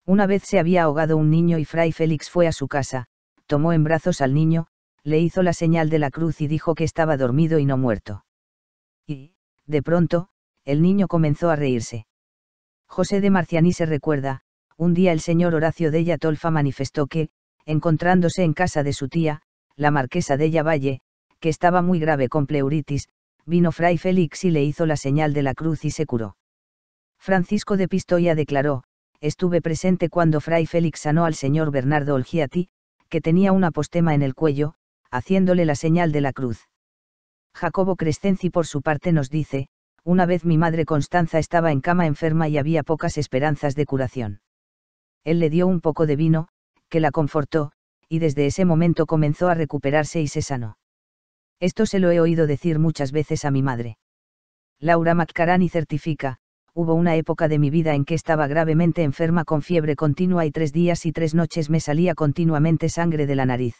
Speaker 1: Una vez se había ahogado un niño y fray Félix fue a su casa, tomó en brazos al niño, le hizo la señal de la cruz y dijo que estaba dormido y no muerto. Y, de pronto, el niño comenzó a reírse». José de Marcianise recuerda: «Un día el señor Horacio della Tolfa manifestó que, encontrándose en casa de su tía, la marquesa della Valle, que estaba muy grave con pleuritis, vino fray Félix y le hizo la señal de la cruz y se curó». Francisco de Pistoia declaró: «Estuve presente cuando fray Félix sanó al señor Bernardo Olgiati, que tenía una postema en el cuello, haciéndole la señal de la cruz». Jacobo Crescenzi por su parte nos dice: «Una vez mi madre Constanza estaba en cama enferma y había pocas esperanzas de curación. Él le dio un poco de vino, que la confortó, y desde ese momento comenzó a recuperarse y se sanó. Esto se lo he oído decir muchas veces a mi madre». Laura Maccarani certifica: «Hubo una época de mi vida en que estaba gravemente enferma con fiebre continua y 3 días y 3 noches me salía continuamente sangre de la nariz.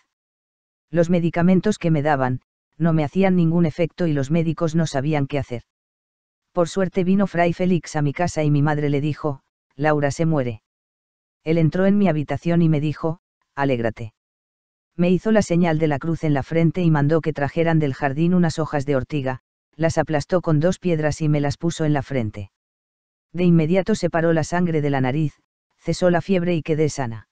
Speaker 1: Los medicamentos que me daban, no me hacían ningún efecto y los médicos no sabían qué hacer. Por suerte vino fray Félix a mi casa y mi madre le dijo: Laura se muere. Él entró en mi habitación y me dijo: alégrate. Me hizo la señal de la cruz en la frente y mandó que trajeran del jardín unas hojas de ortiga, las aplastó con 2 piedras y me las puso en la frente. De inmediato separó la sangre de la nariz, cesó la fiebre y quedé sana.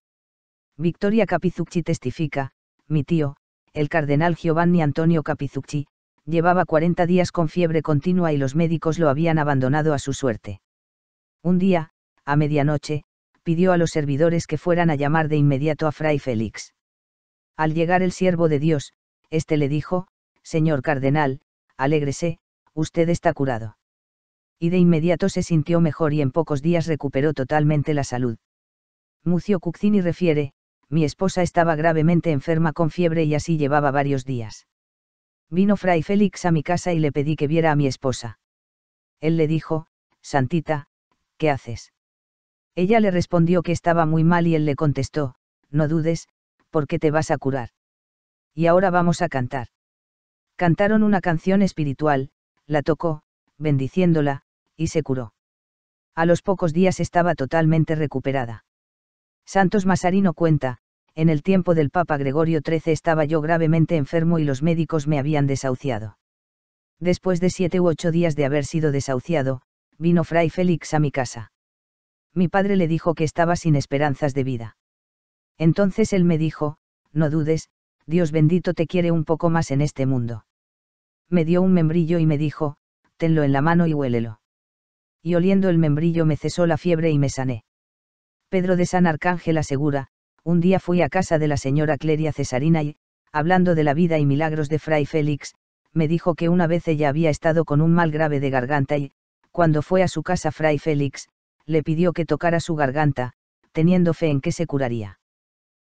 Speaker 1: Victoria Capizucchi testifica, mi tío, el cardenal Giovanni Antonio Capizucchi, llevaba 40 días con fiebre continua y los médicos lo habían abandonado a su suerte. Un día, a medianoche, pidió a los servidores que fueran a llamar de inmediato a Fray Félix. Al llegar el siervo de Dios, éste le dijo, señor cardenal, alégrese, usted está curado. Y de inmediato se sintió mejor y en pocos días recuperó totalmente la salud. Muzio Cuccini refiere, mi esposa estaba gravemente enferma con fiebre y así llevaba varios días. Vino Fray Félix a mi casa y le pedí que viera a mi esposa. Él le dijo, Santita, ¿qué haces? Ella le respondió que estaba muy mal y él le contestó, no dudes, porque te vas a curar. Y ahora vamos a cantar. Cantaron una canción espiritual, la tocó, bendiciéndola, y se curó. A los pocos días estaba totalmente recuperada. Santos Masarino cuenta, en el tiempo del Papa Gregorio XIII estaba yo gravemente enfermo y los médicos me habían desahuciado. Después de 7 u 8 días de haber sido desahuciado, vino Fray Félix a mi casa. Mi padre le dijo que estaba sin esperanzas de vida. Entonces él me dijo, no dudes, Dios bendito te quiere un poco más en este mundo. Me dio un membrillo y me dijo, tenlo en la mano y huélelo. Y oliendo el membrillo me cesó la fiebre y me sané. Pedro de San Arcángel asegura, un día fui a casa de la señora Cleria Cesarina y, hablando de la vida y milagros de Fray Félix, me dijo que una vez ella había estado con un mal grave de garganta y, cuando fue a su casa Fray Félix, le pidió que tocara su garganta, teniendo fe en que se curaría.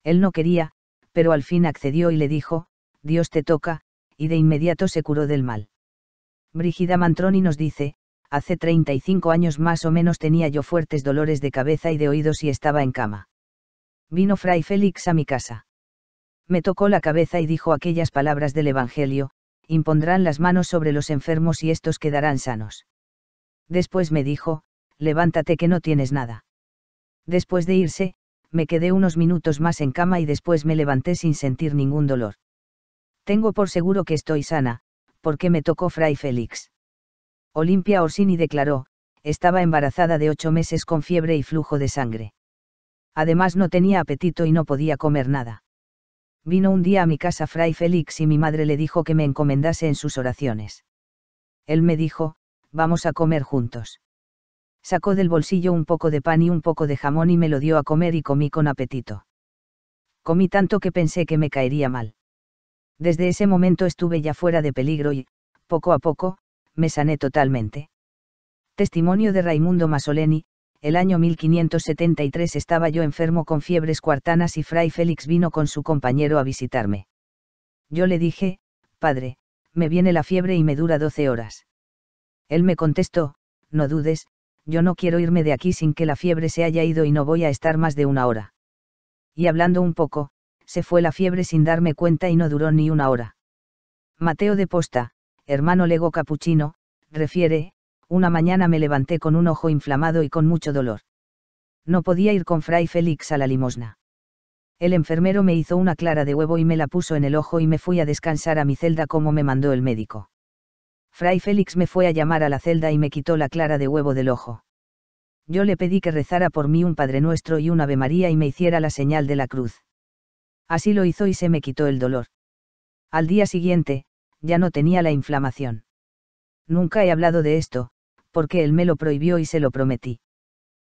Speaker 1: Él no quería, pero al fin accedió y le dijo, Dios te toca, y de inmediato se curó del mal. Brígida Mantroni nos dice, hace 35 años más o menos tenía yo fuertes dolores de cabeza y de oídos y estaba en cama. Vino Fray Félix a mi casa. Me tocó la cabeza y dijo aquellas palabras del Evangelio, impondrán las manos sobre los enfermos y estos quedarán sanos. Después me dijo, levántate que no tienes nada. Después de irse, me quedé unos minutos más en cama y después me levanté sin sentir ningún dolor. Tengo por seguro que estoy sana, porque me tocó Fray Félix. Olimpia Orsini declaró, estaba embarazada de 8 meses con fiebre y flujo de sangre. Además no tenía apetito y no podía comer nada. Vino un día a mi casa Fray Félix y mi madre le dijo que me encomendase en sus oraciones. Él me dijo, vamos a comer juntos. Sacó del bolsillo un poco de pan y un poco de jamón y me lo dio a comer y comí con apetito. Comí tanto que pensé que me caería mal. Desde ese momento estuve ya fuera de peligro y, poco a poco, me sané totalmente. Testimonio de Raimundo Masoleni, el año 1573 estaba yo enfermo con fiebres cuartanas y Fray Félix vino con su compañero a visitarme. Yo le dije, padre, me viene la fiebre y me dura 12 horas. Él me contestó, no dudes, yo no quiero irme de aquí sin que la fiebre se haya ido y no voy a estar más de 1 hora. Y hablando un poco, se fue la fiebre sin darme cuenta y no duró ni 1 hora. Mateo de Posta, hermano lego capuchino, refiere, una mañana me levanté con un ojo inflamado y con mucho dolor. No podía ir con Fray Félix a la limosna. El enfermero me hizo una clara de huevo y me la puso en el ojo y me fui a descansar a mi celda como me mandó el médico. Fray Félix me fue a llamar a la celda y me quitó la clara de huevo del ojo. Yo le pedí que rezara por mí un Padre Nuestro y un Ave María y me hiciera la señal de la cruz. Así lo hizo y se me quitó el dolor. Al día siguiente, ya no tenía la inflamación. Nunca he hablado de esto, porque él me lo prohibió y se lo prometí.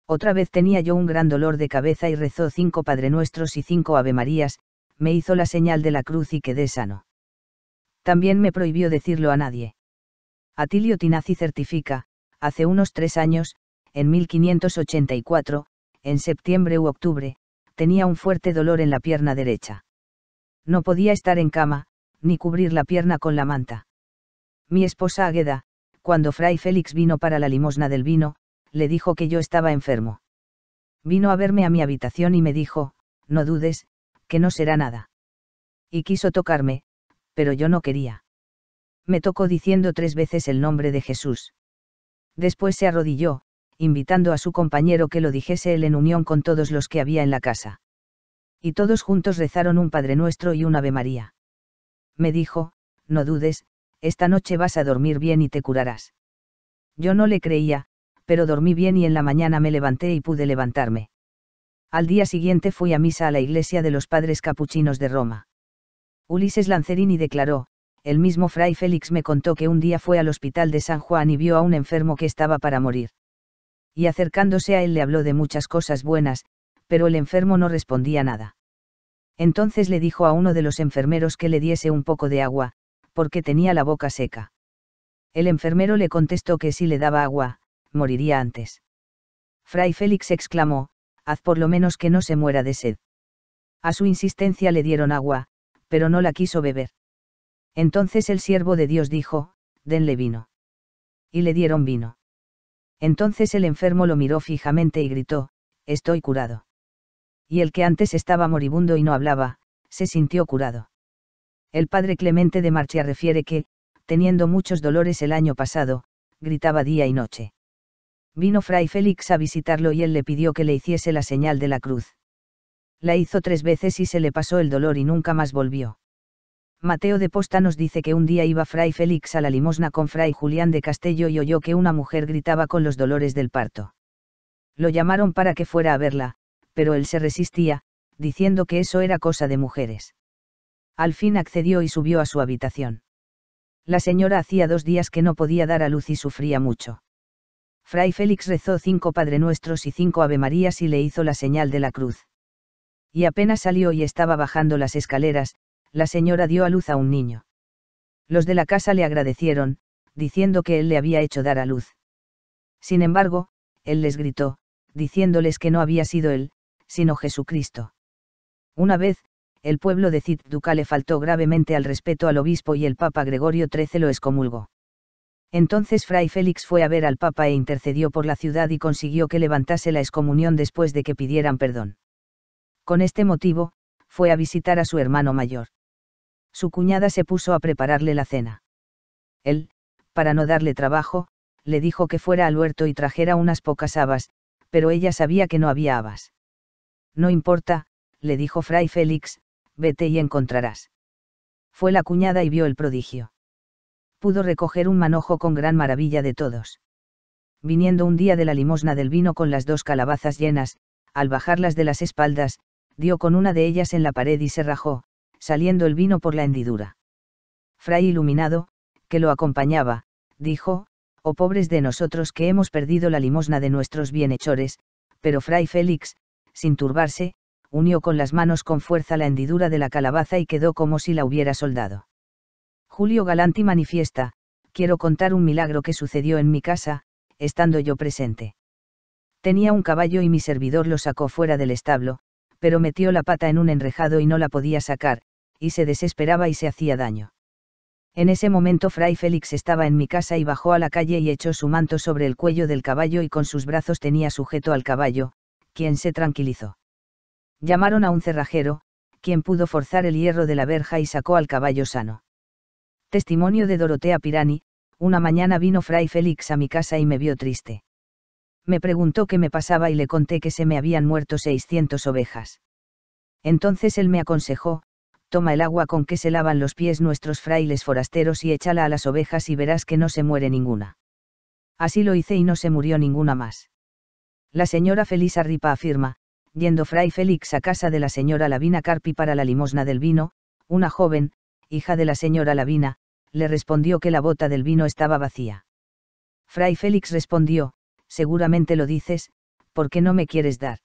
Speaker 1: Otra vez tenía yo un gran dolor de cabeza y rezó 5 Padre Nuestros y 5 Ave Marías, me hizo la señal de la cruz y quedé sano. También me prohibió decirlo a nadie. Atilio Tinazzi certifica, hace unos 3 años, en 1584, en septiembre u octubre, tenía un fuerte dolor en la pierna derecha. No podía estar en cama, ni cubrir la pierna con la manta. Mi esposa Águeda, cuando Fray Félix vino para la limosna del vino, le dijo que yo estaba enfermo. Vino a verme a mi habitación y me dijo, no dudes, que no será nada. Y quiso tocarme, pero yo no quería. Me tocó diciendo 3 veces el nombre de Jesús. Después se arrodilló, invitando a su compañero que lo dijese él en unión con todos los que había en la casa. Y todos juntos rezaron un Padre Nuestro y un Ave María. Me dijo, no dudes, esta noche vas a dormir bien y te curarás. Yo no le creía, pero dormí bien y en la mañana me levanté y pude levantarme. Al día siguiente fui a misa a la iglesia de los padres capuchinos de Roma. Ulises Lancerini declaró: el mismo Fray Félix me contó que un día fue al hospital de San Juan y vio a un enfermo que estaba para morir. Y acercándose a él le habló de muchas cosas buenas, pero el enfermo no respondía nada. Entonces le dijo a uno de los enfermeros que le diese un poco de agua, porque tenía la boca seca. El enfermero le contestó que si le daba agua, moriría antes. Fray Félix exclamó: haz por lo menos que no se muera de sed. A su insistencia le dieron agua, pero no la quiso beber. Entonces el siervo de Dios dijo: denle vino. Y le dieron vino. Entonces el enfermo lo miró fijamente y gritó: estoy curado. Y el que antes estaba moribundo y no hablaba, se sintió curado. El padre Clemente de Marchia refiere que, teniendo muchos dolores el año pasado, gritaba día y noche. Vino Fray Félix a visitarlo y él le pidió que le hiciese la señal de la cruz. La hizo 3 veces y se le pasó el dolor y nunca más volvió. Mateo de Posta nos dice que un día iba Fray Félix a la limosna con Fray Julián de Castello y oyó que una mujer gritaba con los dolores del parto. Lo llamaron para que fuera a verla, pero él se resistía, diciendo que eso era cosa de mujeres. Al fin accedió y subió a su habitación. La señora hacía 2 días que no podía dar a luz y sufría mucho. Fray Félix rezó 5 Padre Nuestros y 5 Ave Marías y le hizo la señal de la cruz. Y apenas salió y estaba bajando las escaleras, la señora dio a luz a un niño. Los de la casa le agradecieron, diciendo que él le había hecho dar a luz. Sin embargo, él les gritó, diciéndoles que no había sido él, sino Jesucristo. Una vez, el pueblo de Cid-Duca le faltó gravemente al respeto al obispo y el Papa Gregorio XIII lo excomulgó. Entonces Fray Félix fue a ver al Papa e intercedió por la ciudad y consiguió que levantase la excomunión después de que pidieran perdón. Con este motivo, fue a visitar a su hermano mayor. Su cuñada se puso a prepararle la cena. Él, para no darle trabajo, le dijo que fuera al huerto y trajera unas pocas habas, pero ella sabía que no había habas. No importa, le dijo Fray Félix, vete y encontrarás. Fue la cuñada y vio el prodigio. Pudo recoger un manojo con gran maravilla de todos. Viniendo un día de la limosna del vino con las 2 calabazas llenas, al bajarlas de las espaldas, dio con una de ellas en la pared y se rajó, saliendo el vino por la hendidura. Fray iluminado, que lo acompañaba, dijo: oh pobres de nosotros que hemos perdido la limosna de nuestros bienhechores, pero Fray Félix, sin turbarse, unió con las manos con fuerza la hendidura de la calabaza y quedó como si la hubiera soldado. Julio Galanti manifiesta: quiero contar un milagro que sucedió en mi casa, estando yo presente. Tenía un caballo y mi servidor lo sacó fuera del establo, pero metió la pata en un enrejado y no la podía sacar, y se desesperaba y se hacía daño. En ese momento Fray Félix estaba en mi casa y bajó a la calle y echó su manto sobre el cuello del caballo y con sus brazos tenía sujeto al caballo, quien se tranquilizó. Llamaron a un cerrajero, quien pudo forzar el hierro de la verja y sacó al caballo sano. Testimonio de Dorotea Pirani: una mañana vino Fray Félix a mi casa y me vio triste. Me preguntó qué me pasaba y le conté que se me habían muerto 600 ovejas. Entonces él me aconsejó: toma el agua con que se lavan los pies nuestros frailes forasteros y échala a las ovejas y verás que no se muere ninguna. Así lo hice y no se murió ninguna más. La señora Felisa Ripa afirma: yendo Fray Félix a casa de la señora Lavina Carpi para la limosna del vino, una joven, hija de la señora Lavina, le respondió que la bota del vino estaba vacía. Fray Félix respondió: seguramente lo dices, ¿por qué no me quieres dar?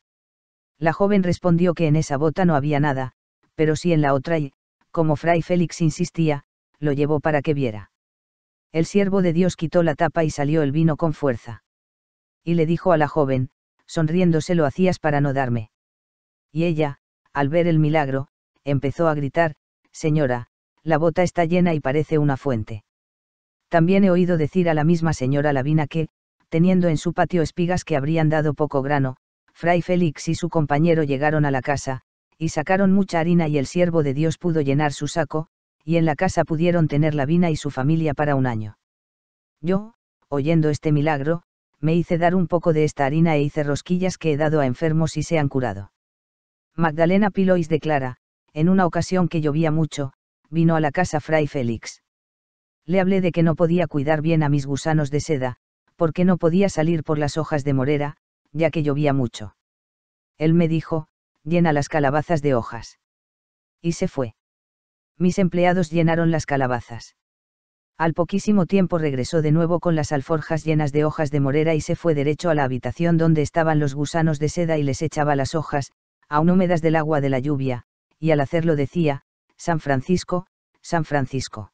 Speaker 1: La joven respondió que en esa bota no había nada, pero sí en la otra y, como Fray Félix insistía, lo llevó para que viera. El siervo de Dios quitó la tapa y salió el vino con fuerza. Y le dijo a la joven, sonriéndose: lo hacías para no darme. Y ella, al ver el milagro, empezó a gritar: señora, la bota está llena y parece una fuente. También he oído decir a la misma señora Lavina que, teniendo en su patio espigas que habrían dado poco grano, Fray Félix y su compañero llegaron a la casa, y sacaron mucha harina y el siervo de Dios pudo llenar su saco, y en la casa pudieron tener Lavina y su familia para un año. Yo, oyendo este milagro, me hice dar un poco de esta harina e hice rosquillas que he dado a enfermos y se han curado. Magdalena Pilois declara: en una ocasión que llovía mucho, vino a la casa Fray Félix. Le hablé de que no podía cuidar bien a mis gusanos de seda, porque no podía salir por las hojas de morera, ya que llovía mucho. Él me dijo, llena las calabazas de hojas. Y se fue. Mis empleados llenaron las calabazas. Al poquísimo tiempo regresó de nuevo con las alforjas llenas de hojas de morera y se fue derecho a la habitación donde estaban los gusanos de seda y les echaba las hojas, aún húmedas del agua de la lluvia, y al hacerlo decía, San Francisco, San Francisco.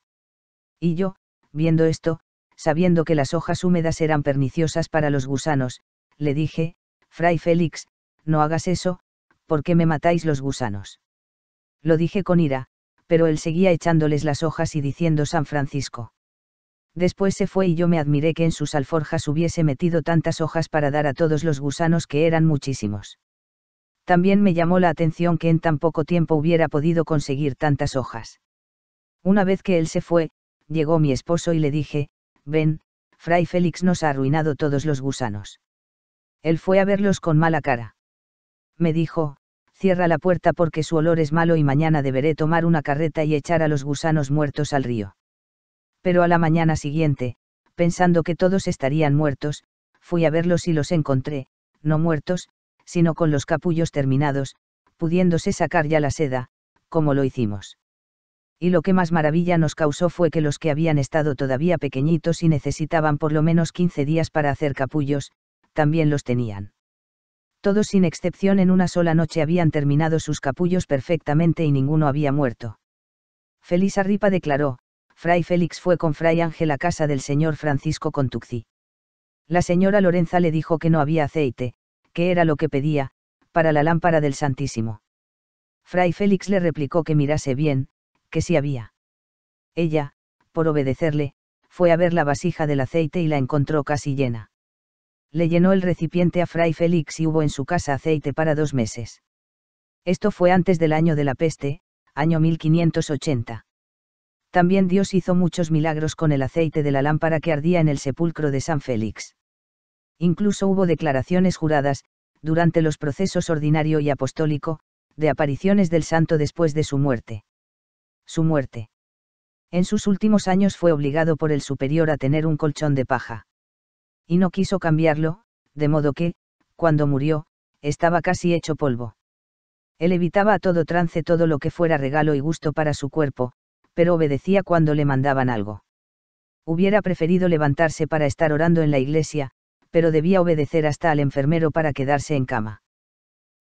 Speaker 1: Y yo, viendo esto, sabiendo que las hojas húmedas eran perniciosas para los gusanos, le dije, Fray Félix, no hagas eso, ¿por qué me matáis los gusanos? Lo dije con ira, pero él seguía echándoles las hojas y diciendo San Francisco. Después se fue y yo me admiré que en sus alforjas hubiese metido tantas hojas para dar a todos los gusanos, que eran muchísimos. También me llamó la atención que en tan poco tiempo hubiera podido conseguir tantas hojas. Una vez que él se fue, llegó mi esposo y le dije, ven, Fray Félix nos ha arruinado todos los gusanos. Él fue a verlos con mala cara. Me dijo, cierra la puerta porque su olor es malo y mañana deberé tomar una carreta y echar a los gusanos muertos al río. Pero a la mañana siguiente, pensando que todos estarían muertos, fui a verlos y los encontré, no muertos, sino con los capullos terminados, pudiéndose sacar ya la seda, como lo hicimos. Y lo que más maravilla nos causó fue que los que habían estado todavía pequeñitos y necesitaban por lo menos 15 días para hacer capullos, también los tenían. Todos sin excepción en una sola noche habían terminado sus capullos perfectamente y ninguno había muerto. Felisa Ripa declaró, Fray Félix fue con Fray Ángel a casa del señor Francisco Contucci. La señora Lorenza le dijo que no había aceite, que era lo que pedía, para la lámpara del Santísimo. Fray Félix le replicó que mirase bien, que sí había. Ella, por obedecerle, fue a ver la vasija del aceite y la encontró casi llena. Le llenó el recipiente a Fray Félix y hubo en su casa aceite para 2 meses. Esto fue antes del año de la peste, año 1580. También Dios hizo muchos milagros con el aceite de la lámpara que ardía en el sepulcro de San Félix. Incluso hubo declaraciones juradas, durante los procesos ordinario y apostólico, de apariciones del santo después de su muerte. Su muerte. En sus últimos años fue obligado por el superior a tener un colchón de paja. Y no quiso cambiarlo, de modo que, cuando murió, estaba casi hecho polvo. Él evitaba a todo trance todo lo que fuera regalo y gusto para su cuerpo, pero obedecía cuando le mandaban algo. Hubiera preferido levantarse para estar orando en la iglesia, pero debía obedecer hasta al enfermero para quedarse en cama.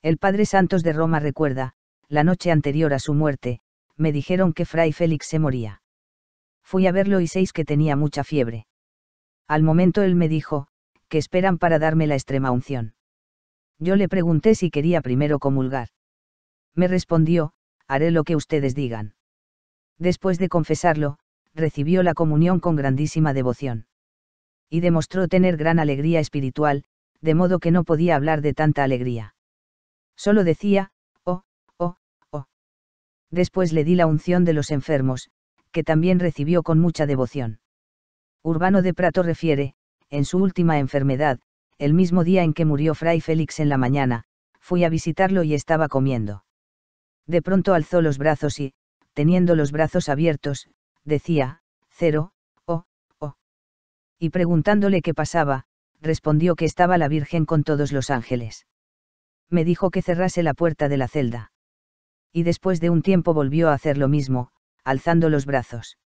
Speaker 1: El padre Santos de Roma recuerda, la noche anterior a su muerte, me dijeron que Fray Félix se moría. Fui a verlo y que tenía mucha fiebre. Al momento él me dijo, ¿qué esperan para darme la extremaunción? Yo le pregunté si quería primero comulgar. Me respondió, haré lo que ustedes digan. Después de confesarlo, recibió la comunión con grandísima devoción. Y demostró tener gran alegría espiritual, de modo que no podía hablar de tanta alegría. Solo decía, oh, oh, oh. Después le di la unción de los enfermos, que también recibió con mucha devoción. Urbano de Prato refiere, en su última enfermedad, el mismo día en que murió Fray Félix en la mañana, fui a visitarlo y estaba comiendo. De pronto alzó los brazos y, teniendo los brazos abiertos, decía, 0, oh, oh. Y preguntándole qué pasaba, respondió que estaba la Virgen con todos los ángeles. Me dijo que cerrase la puerta de la celda. Y después de un tiempo volvió a hacer lo mismo, alzando los brazos.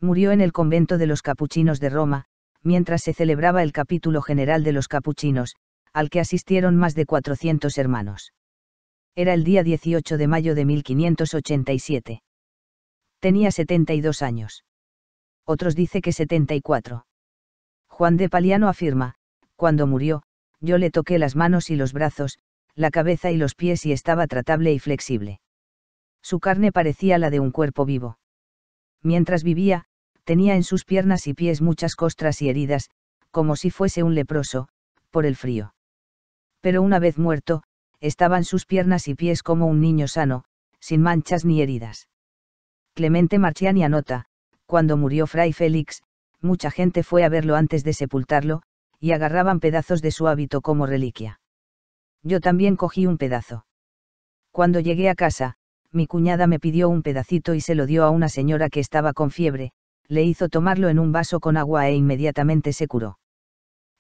Speaker 1: Murió en el convento de los Capuchinos de Roma, mientras se celebraba el capítulo general de los Capuchinos, al que asistieron más de 400 hermanos. Era el día 18 de mayo de 1587. Tenía 72 años. Otros dice que 74. Juan de Paliano afirma, cuando murió, yo le toqué las manos y los brazos, la cabeza y los pies y estaba tratable y flexible. Su carne parecía la de un cuerpo vivo. Mientras vivía, tenía en sus piernas y pies muchas costras y heridas, como si fuese un leproso, por el frío. Pero una vez muerto, estaban sus piernas y pies como un niño sano, sin manchas ni heridas. Clemente Marchiani anota, cuando murió Fray Félix, mucha gente fue a verlo antes de sepultarlo, y agarraban pedazos de su hábito como reliquia. Yo también cogí un pedazo. Cuando llegué a casa, mi cuñada me pidió un pedacito y se lo dio a una señora que estaba con fiebre, le hizo tomarlo en un vaso con agua e inmediatamente se curó.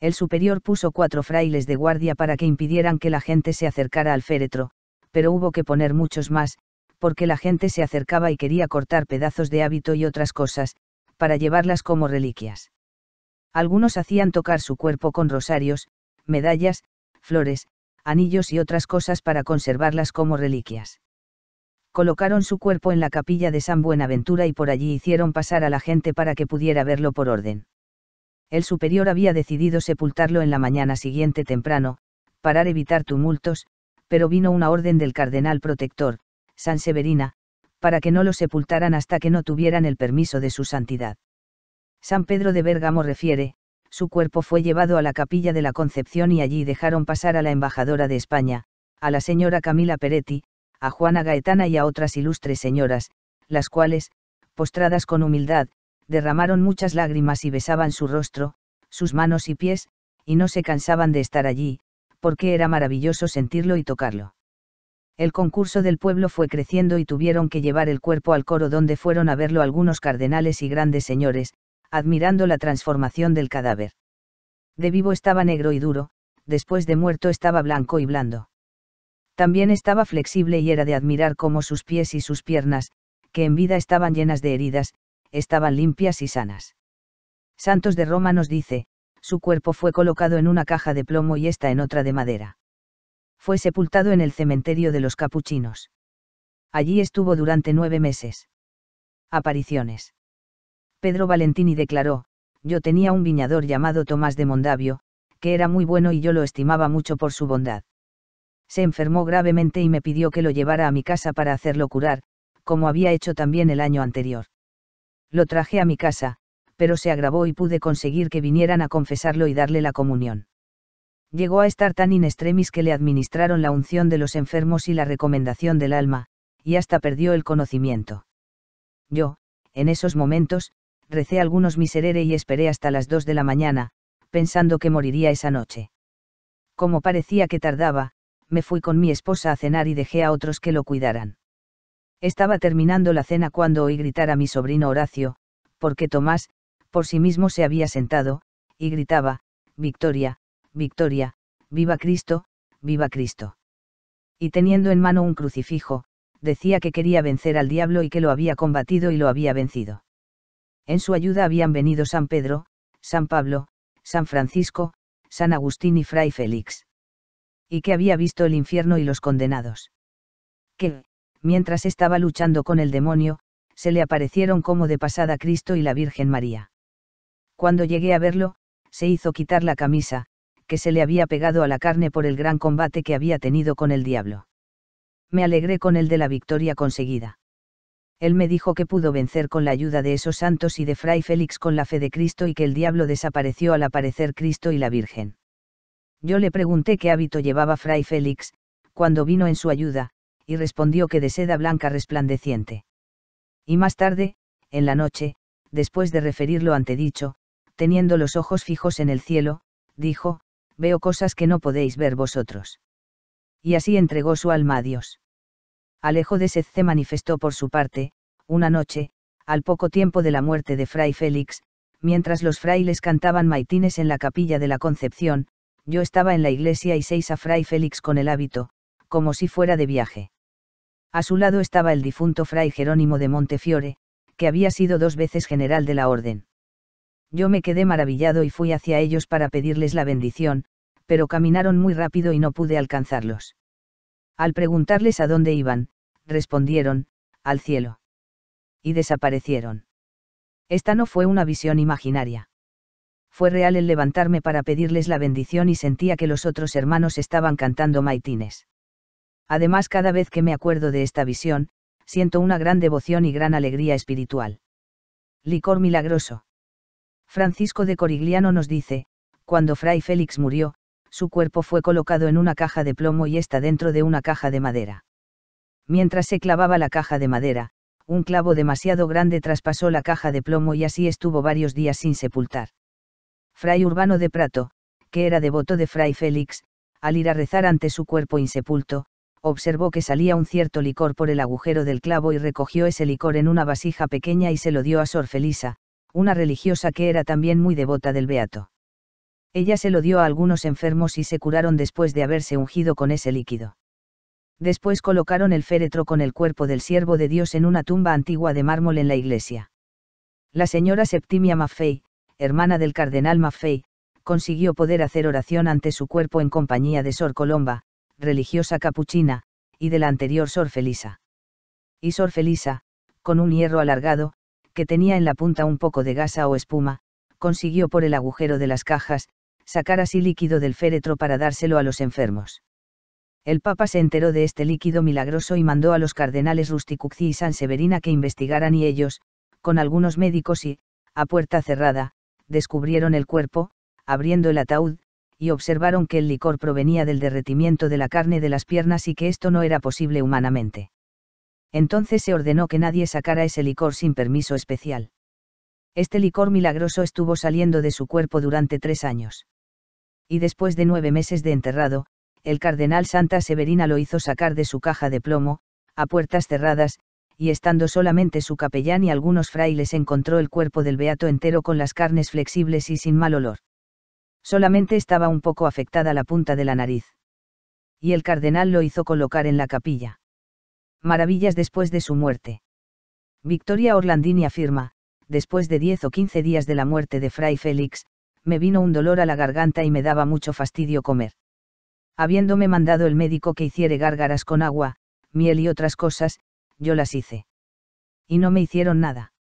Speaker 1: El superior puso 4 frailes de guardia para que impidieran que la gente se acercara al féretro, pero hubo que poner muchos más, porque la gente se acercaba y quería cortar pedazos de hábito y otras cosas, para llevarlas como reliquias. Algunos hacían tocar su cuerpo con rosarios, medallas, flores, anillos y otras cosas para conservarlas como reliquias. Colocaron su cuerpo en la capilla de San Buenaventura y por allí hicieron pasar a la gente para que pudiera verlo por orden. El superior había decidido sepultarlo en la mañana siguiente temprano, para evitar tumultos, pero vino una orden del cardenal protector, San Severina, para que no lo sepultaran hasta que no tuvieran el permiso de su santidad. San Pedro de Bérgamo refiere, su cuerpo fue llevado a la capilla de la Concepción y allí dejaron pasar a la embajadora de España, a la señora Camila Peretti, a Juana Gaetana y a otras ilustres señoras, las cuales, postradas con humildad, derramaron muchas lágrimas y besaban su rostro, sus manos y pies, y no se cansaban de estar allí, porque era maravilloso sentirlo y tocarlo. El concurso del pueblo fue creciendo y tuvieron que llevar el cuerpo al coro donde fueron a verlo algunos cardenales y grandes señores, admirando la transformación del cadáver. De vivo estaba negro y duro, después de muerto estaba blanco y blando. También estaba flexible y era de admirar cómo sus pies y sus piernas, que en vida estaban llenas de heridas, estaban limpias y sanas. Santos de Roma nos dice, su cuerpo fue colocado en una caja de plomo y esta en otra de madera. Fue sepultado en el cementerio de los capuchinos. Allí estuvo durante 9 meses. Apariciones. Pedro Valentini declaró, yo tenía un viñador llamado Tomás de Mondavio, que era muy bueno y yo lo estimaba mucho por su bondad. Se enfermó gravemente y me pidió que lo llevara a mi casa para hacerlo curar, como había hecho también el año anterior. Lo traje a mi casa, pero se agravó y pude conseguir que vinieran a confesarlo y darle la comunión. Llegó a estar tan in extremis que le administraron la unción de los enfermos y la recomendación del alma, y hasta perdió el conocimiento. Yo, en esos momentos, recé algunos miserere y esperé hasta las 2 de la mañana, pensando que moriría esa noche. Como parecía que tardaba, me fui con mi esposa a cenar y dejé a otros que lo cuidaran. Estaba terminando la cena cuando oí gritar a mi sobrino Horacio, porque Tomás, por sí mismo se había sentado, y gritaba, Victoria, Victoria, viva Cristo, viva Cristo. Y teniendo en mano un crucifijo, decía que quería vencer al diablo y que lo había combatido y lo había vencido. En su ayuda habían venido San Pedro, San Pablo, San Francisco, San Agustín y Fray Félix. Y que había visto el infierno y los condenados. Que, mientras estaba luchando con el demonio, se le aparecieron como de pasada Cristo y la Virgen María. Cuando llegué a verlo, se hizo quitar la camisa, que se le había pegado a la carne por el gran combate que había tenido con el diablo. Me alegré con él de la victoria conseguida. Él me dijo que pudo vencer con la ayuda de esos santos y de Fray Félix con la fe de Cristo y que el diablo desapareció al aparecer Cristo y la Virgen. Yo le pregunté qué hábito llevaba Fray Félix, cuando vino en su ayuda, y respondió que de seda blanca resplandeciente. Y más tarde, en la noche, después de referir lo antedicho, teniendo los ojos fijos en el cielo, dijo, veo cosas que no podéis ver vosotros. Y así entregó su alma a Dios. Alejo de Sezze manifestó por su parte, una noche, al poco tiempo de la muerte de Fray Félix, mientras los frailes cantaban maitines en la capilla de la Concepción, yo estaba en la iglesia y seis a Fray Félix con el hábito, como si fuera de viaje. A su lado estaba el difunto Fray Jerónimo de Montefiore, que había sido 2 veces general de la orden. Yo me quedé maravillado y fui hacia ellos para pedirles la bendición, pero caminaron muy rápido y no pude alcanzarlos. Al preguntarles a dónde iban, respondieron, al cielo. Y desaparecieron. Esta no fue una visión imaginaria. Fue real el levantarme para pedirles la bendición y sentía que los otros hermanos estaban cantando maitines. Además, cada vez que me acuerdo de esta visión, siento una gran devoción y gran alegría espiritual. Licor milagroso. Francisco de Corigliano nos dice, cuando Fray Félix murió, su cuerpo fue colocado en una caja de plomo y está dentro de una caja de madera. Mientras se clavaba la caja de madera, un clavo demasiado grande traspasó la caja de plomo y así estuvo varios días sin sepultar. Fray Urbano de Prato, que era devoto de Fray Félix, al ir a rezar ante su cuerpo insepulto, observó que salía un cierto licor por el agujero del clavo y recogió ese licor en una vasija pequeña y se lo dio a Sor Felisa, una religiosa que era también muy devota del beato. Ella se lo dio a algunos enfermos y se curaron después de haberse ungido con ese líquido. Después colocaron el féretro con el cuerpo del siervo de Dios en una tumba antigua de mármol en la iglesia. La señora Septimia Maffei, hermana del cardenal Maffei, consiguió poder hacer oración ante su cuerpo en compañía de Sor Colomba, religiosa capuchina, y de la anterior Sor Felisa. Y Sor Felisa, con un hierro alargado, que tenía en la punta un poco de gasa o espuma, consiguió por el agujero de las cajas, sacar así líquido del féretro para dárselo a los enfermos. El Papa se enteró de este líquido milagroso y mandó a los cardenales Rusticuzzi y San Severina que investigaran y ellos, con algunos médicos y, a puerta cerrada, descubrieron el cuerpo, abriendo el ataúd, y observaron que el licor provenía del derretimiento de la carne de las piernas y que esto no era posible humanamente. Entonces se ordenó que nadie sacara ese licor sin permiso especial. Este licor milagroso estuvo saliendo de su cuerpo durante 3 años. Y después de 9 meses de enterrado, el cardenal Santa Severina lo hizo sacar de su caja de plomo, a puertas cerradas, y estando solamente su capellán y algunos frailes encontró el cuerpo del beato entero con las carnes flexibles y sin mal olor. Solamente estaba un poco afectada la punta de la nariz. Y el cardenal lo hizo colocar en la capilla. Maravillas después de su muerte. Victoria Orlandini afirma, después de 10 o 15 días de la muerte de Fray Félix, me vino un dolor a la garganta y me daba mucho fastidio comer. Habiéndome mandado el médico que hiciere gárgaras con agua, miel y otras cosas, yo las hice. Y no me hicieron nada.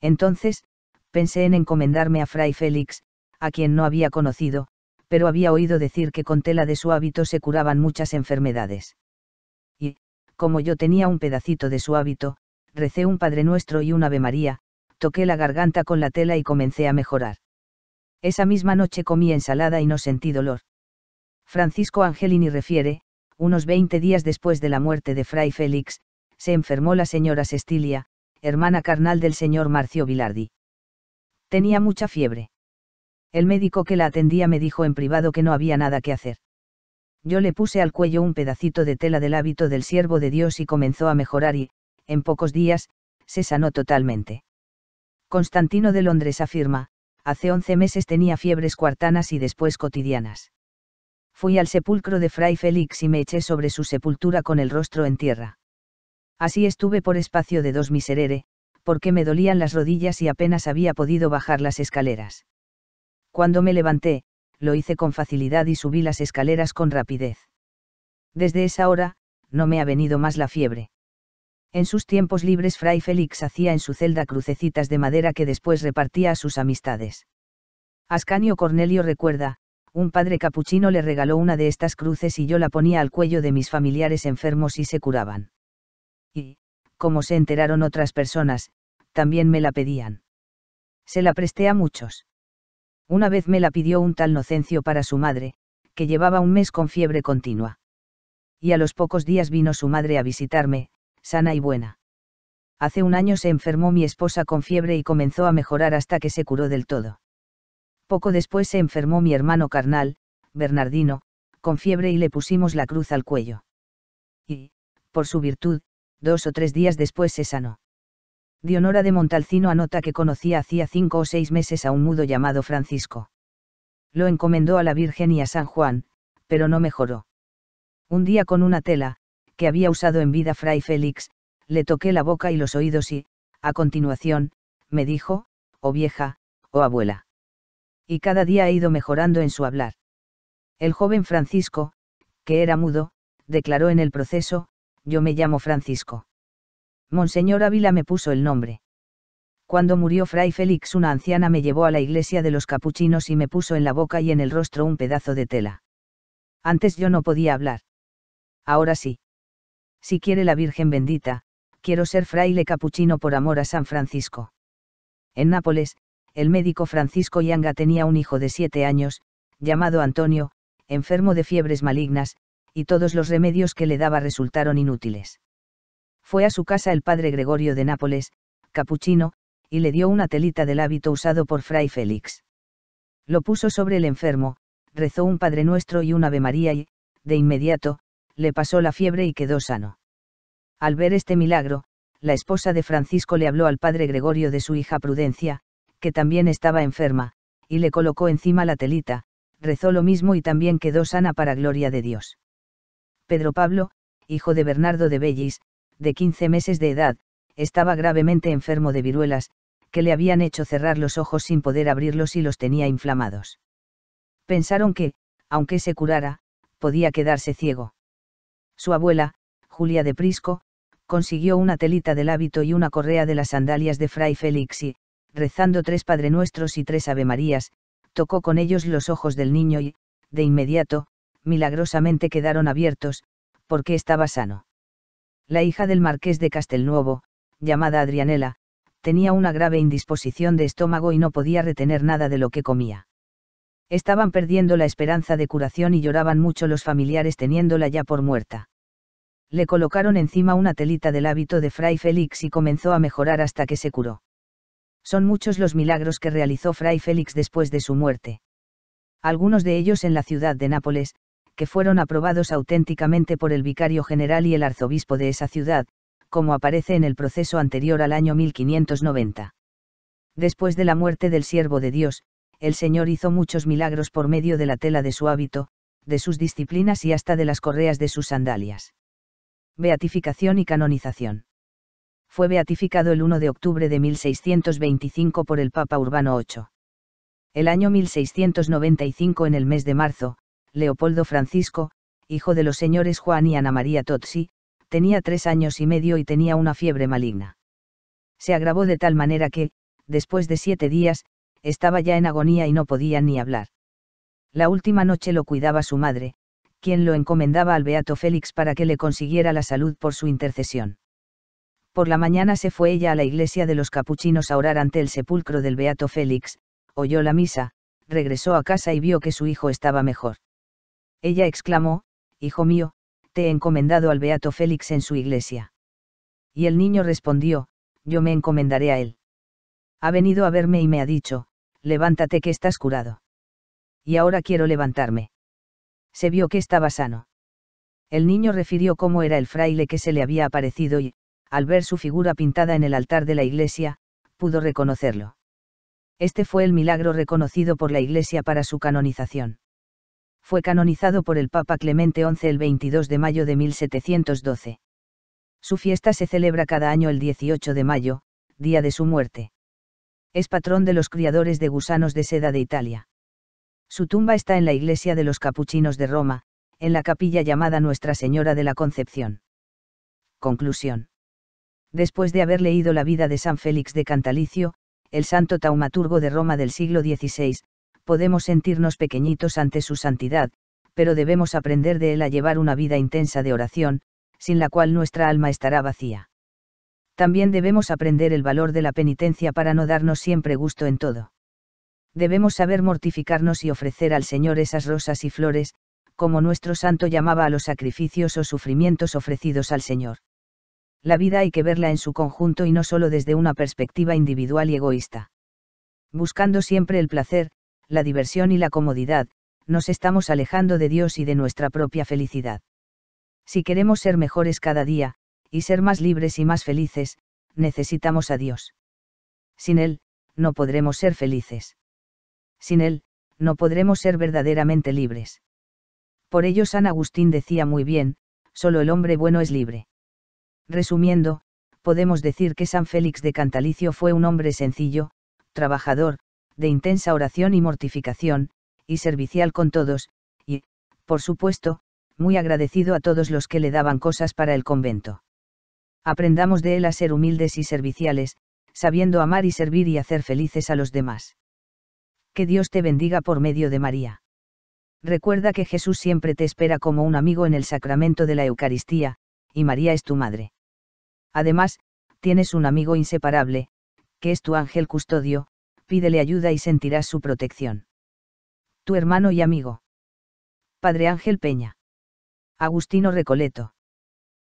Speaker 1: Entonces, pensé en encomendarme a Fray Félix, a quien no había conocido, pero había oído decir que con tela de su hábito se curaban muchas enfermedades. Y, como yo tenía un pedacito de su hábito, recé un Padre Nuestro y un Ave María, toqué la garganta con la tela y comencé a mejorar. Esa misma noche comí ensalada y no sentí dolor. Francisco Angelini refiere, unos 20 días después de la muerte de Fray Félix, se enfermó la señora Sestilia, hermana carnal del señor Marcio Vilardi. Tenía mucha fiebre. El médico que la atendía me dijo en privado que no había nada que hacer. Yo le puse al cuello un pedacito de tela del hábito del siervo de Dios y comenzó a mejorar y, en pocos días, se sanó totalmente. Constantino de Londres afirma, hace 11 meses tenía fiebres cuartanas y después cotidianas. Fui al sepulcro de Fray Félix y me eché sobre su sepultura con el rostro en tierra. Así estuve por espacio de 2 miserere, porque me dolían las rodillas y apenas había podido bajar las escaleras. Cuando me levanté, lo hice con facilidad y subí las escaleras con rapidez. Desde esa hora, no me ha venido más la fiebre. En sus tiempos libres Fray Félix hacía en su celda crucecitas de madera que después repartía a sus amistades. Ascanio Cornelio recuerda, un padre capuchino le regaló una de estas cruces y yo la ponía al cuello de mis familiares enfermos y se curaban. Y, como se enteraron otras personas, también me la pedían. Se la presté a muchos. Una vez me la pidió un tal Nocencio para su madre, que llevaba un mes con fiebre continua. Y a los pocos días vino su madre a visitarme, sana y buena. Hace un año se enfermó mi esposa con fiebre y comenzó a mejorar hasta que se curó del todo. Poco después se enfermó mi hermano carnal, Bernardino, con fiebre y le pusimos la cruz al cuello. Y, por su virtud, 2 o 3 días después se sanó. Dionora de Montalcino anota que conocía hacía 5 o 6 meses a un mudo llamado Francisco. Lo encomendó a la Virgen y a San Juan, pero no mejoró. Un día con una tela, que había usado en vida Fray Félix, le toqué la boca y los oídos y, a continuación, me dijo, oh vieja, oh abuela. Y cada día ha ido mejorando en su hablar. El joven Francisco, que era mudo, declaró en el proceso, yo me llamo Francisco. Monseñor Ávila me puso el nombre. Cuando murió Fray Félix una anciana me llevó a la iglesia de los capuchinos y me puso en la boca y en el rostro un pedazo de tela. Antes yo no podía hablar. Ahora sí. Si quiere la Virgen bendita, quiero ser fraile capuchino por amor a San Francisco. En Nápoles, el médico Francisco Yanga tenía un hijo de 7 años, llamado Antonio, enfermo de fiebres malignas, y todos los remedios que le daba resultaron inútiles. Fue a su casa el padre Gregorio de Nápoles, capuchino, y le dio una telita del hábito usado por Fray Félix. Lo puso sobre el enfermo, rezó un Padre Nuestro y un Ave María y, de inmediato, le pasó la fiebre y quedó sano. Al ver este milagro, la esposa de Francisco le habló al padre Gregorio de su hija Prudencia, que también estaba enferma, y le colocó encima la telita, rezó lo mismo y también quedó sana para gloria de Dios. Pedro Pablo, hijo de Bernardo de Bellis, de 15 meses de edad, estaba gravemente enfermo de viruelas, que le habían hecho cerrar los ojos sin poder abrirlos y los tenía inflamados. Pensaron que, aunque se curara, podía quedarse ciego. Su abuela, Julia de Prisco, consiguió una telita del hábito y una correa de las sandalias de Fray Félix y, rezando 3 Padre Nuestros y 3 Ave Marías, tocó con ellos los ojos del niño y, de inmediato, milagrosamente quedaron abiertos, porque estaba sano. La hija del marqués de Castelnuovo, llamada Adrianela, tenía una grave indisposición de estómago y no podía retener nada de lo que comía. Estaban perdiendo la esperanza de curación y lloraban mucho los familiares teniéndola ya por muerta. Le colocaron encima una telita del hábito de Fray Félix y comenzó a mejorar hasta que se curó. Son muchos los milagros que realizó Fray Félix después de su muerte. Algunos de ellos en la ciudad de Nápoles, que fueron aprobados auténticamente por el vicario general y el arzobispo de esa ciudad, como aparece en el proceso anterior al año 1590. Después de la muerte del siervo de Dios, el Señor hizo muchos milagros por medio de la tela de su hábito, de sus disciplinas y hasta de las correas de sus sandalias. Beatificación y canonización. Fue beatificado el 1 de octubre de 1625 por el Papa Urbano VIII. El año 1695 en el mes de marzo, Leopoldo Francisco, hijo de los señores Juan y Ana María Tozzi, tenía 3 años y medio y tenía una fiebre maligna. Se agravó de tal manera que, después de 7 días, estaba ya en agonía y no podía ni hablar. La última noche lo cuidaba su madre, quien lo encomendaba al beato Félix para que le consiguiera la salud por su intercesión. Por la mañana se fue ella a la iglesia de los capuchinos a orar ante el sepulcro del beato Félix, oyó la misa, regresó a casa y vio que su hijo estaba mejor. Ella exclamó: «Hijo mío, te he encomendado al beato Félix en su iglesia». Y el niño respondió: «Yo me encomendaré a él. Ha venido a verme y me ha dicho: levántate que estás curado. Y ahora quiero levantarme». Se vio que estaba sano. El niño refirió cómo era el fraile que se le había aparecido y, al ver su figura pintada en el altar de la iglesia, pudo reconocerlo. Este fue el milagro reconocido por la Iglesia para su canonización. Fue canonizado por el Papa Clemente XI el 22 de mayo de 1712. Su fiesta se celebra cada año el 18 de mayo, día de su muerte. Es patrón de los criadores de gusanos de seda de Italia. Su tumba está en la iglesia de los Capuchinos de Roma, en la capilla llamada Nuestra Señora de la Concepción. Conclusión. Después de haber leído la vida de San Félix de Cantalicio, el santo taumaturgo de Roma del siglo XVI, podemos sentirnos pequeñitos ante su santidad, pero debemos aprender de él a llevar una vida intensa de oración, sin la cual nuestra alma estará vacía. También debemos aprender el valor de la penitencia para no darnos siempre gusto en todo. Debemos saber mortificarnos y ofrecer al Señor esas rosas y flores, como nuestro santo llamaba a los sacrificios o sufrimientos ofrecidos al Señor. La vida hay que verla en su conjunto y no solo desde una perspectiva individual y egoísta. Buscando siempre el placer, la diversión y la comodidad, nos estamos alejando de Dios y de nuestra propia felicidad. Si queremos ser mejores cada día, y ser más libres y más felices, necesitamos a Dios. Sin Él, no podremos ser felices. Sin Él, no podremos ser verdaderamente libres. Por ello San Agustín decía muy bien: solo el hombre bueno es libre. Resumiendo, podemos decir que San Félix de Cantalicio fue un hombre sencillo, trabajador, de intensa oración y mortificación, y servicial con todos, y, por supuesto, muy agradecido a todos los que le daban cosas para el convento. Aprendamos de él a ser humildes y serviciales, sabiendo amar y servir y hacer felices a los demás. Que Dios te bendiga por medio de María. Recuerda que Jesús siempre te espera como un amigo en el sacramento de la Eucaristía, y María es tu madre. Además, tienes un amigo inseparable, que es tu ángel custodio, pídele ayuda y sentirás su protección. Tu hermano y amigo. Padre Ángel Peña. Agustino Recoleto.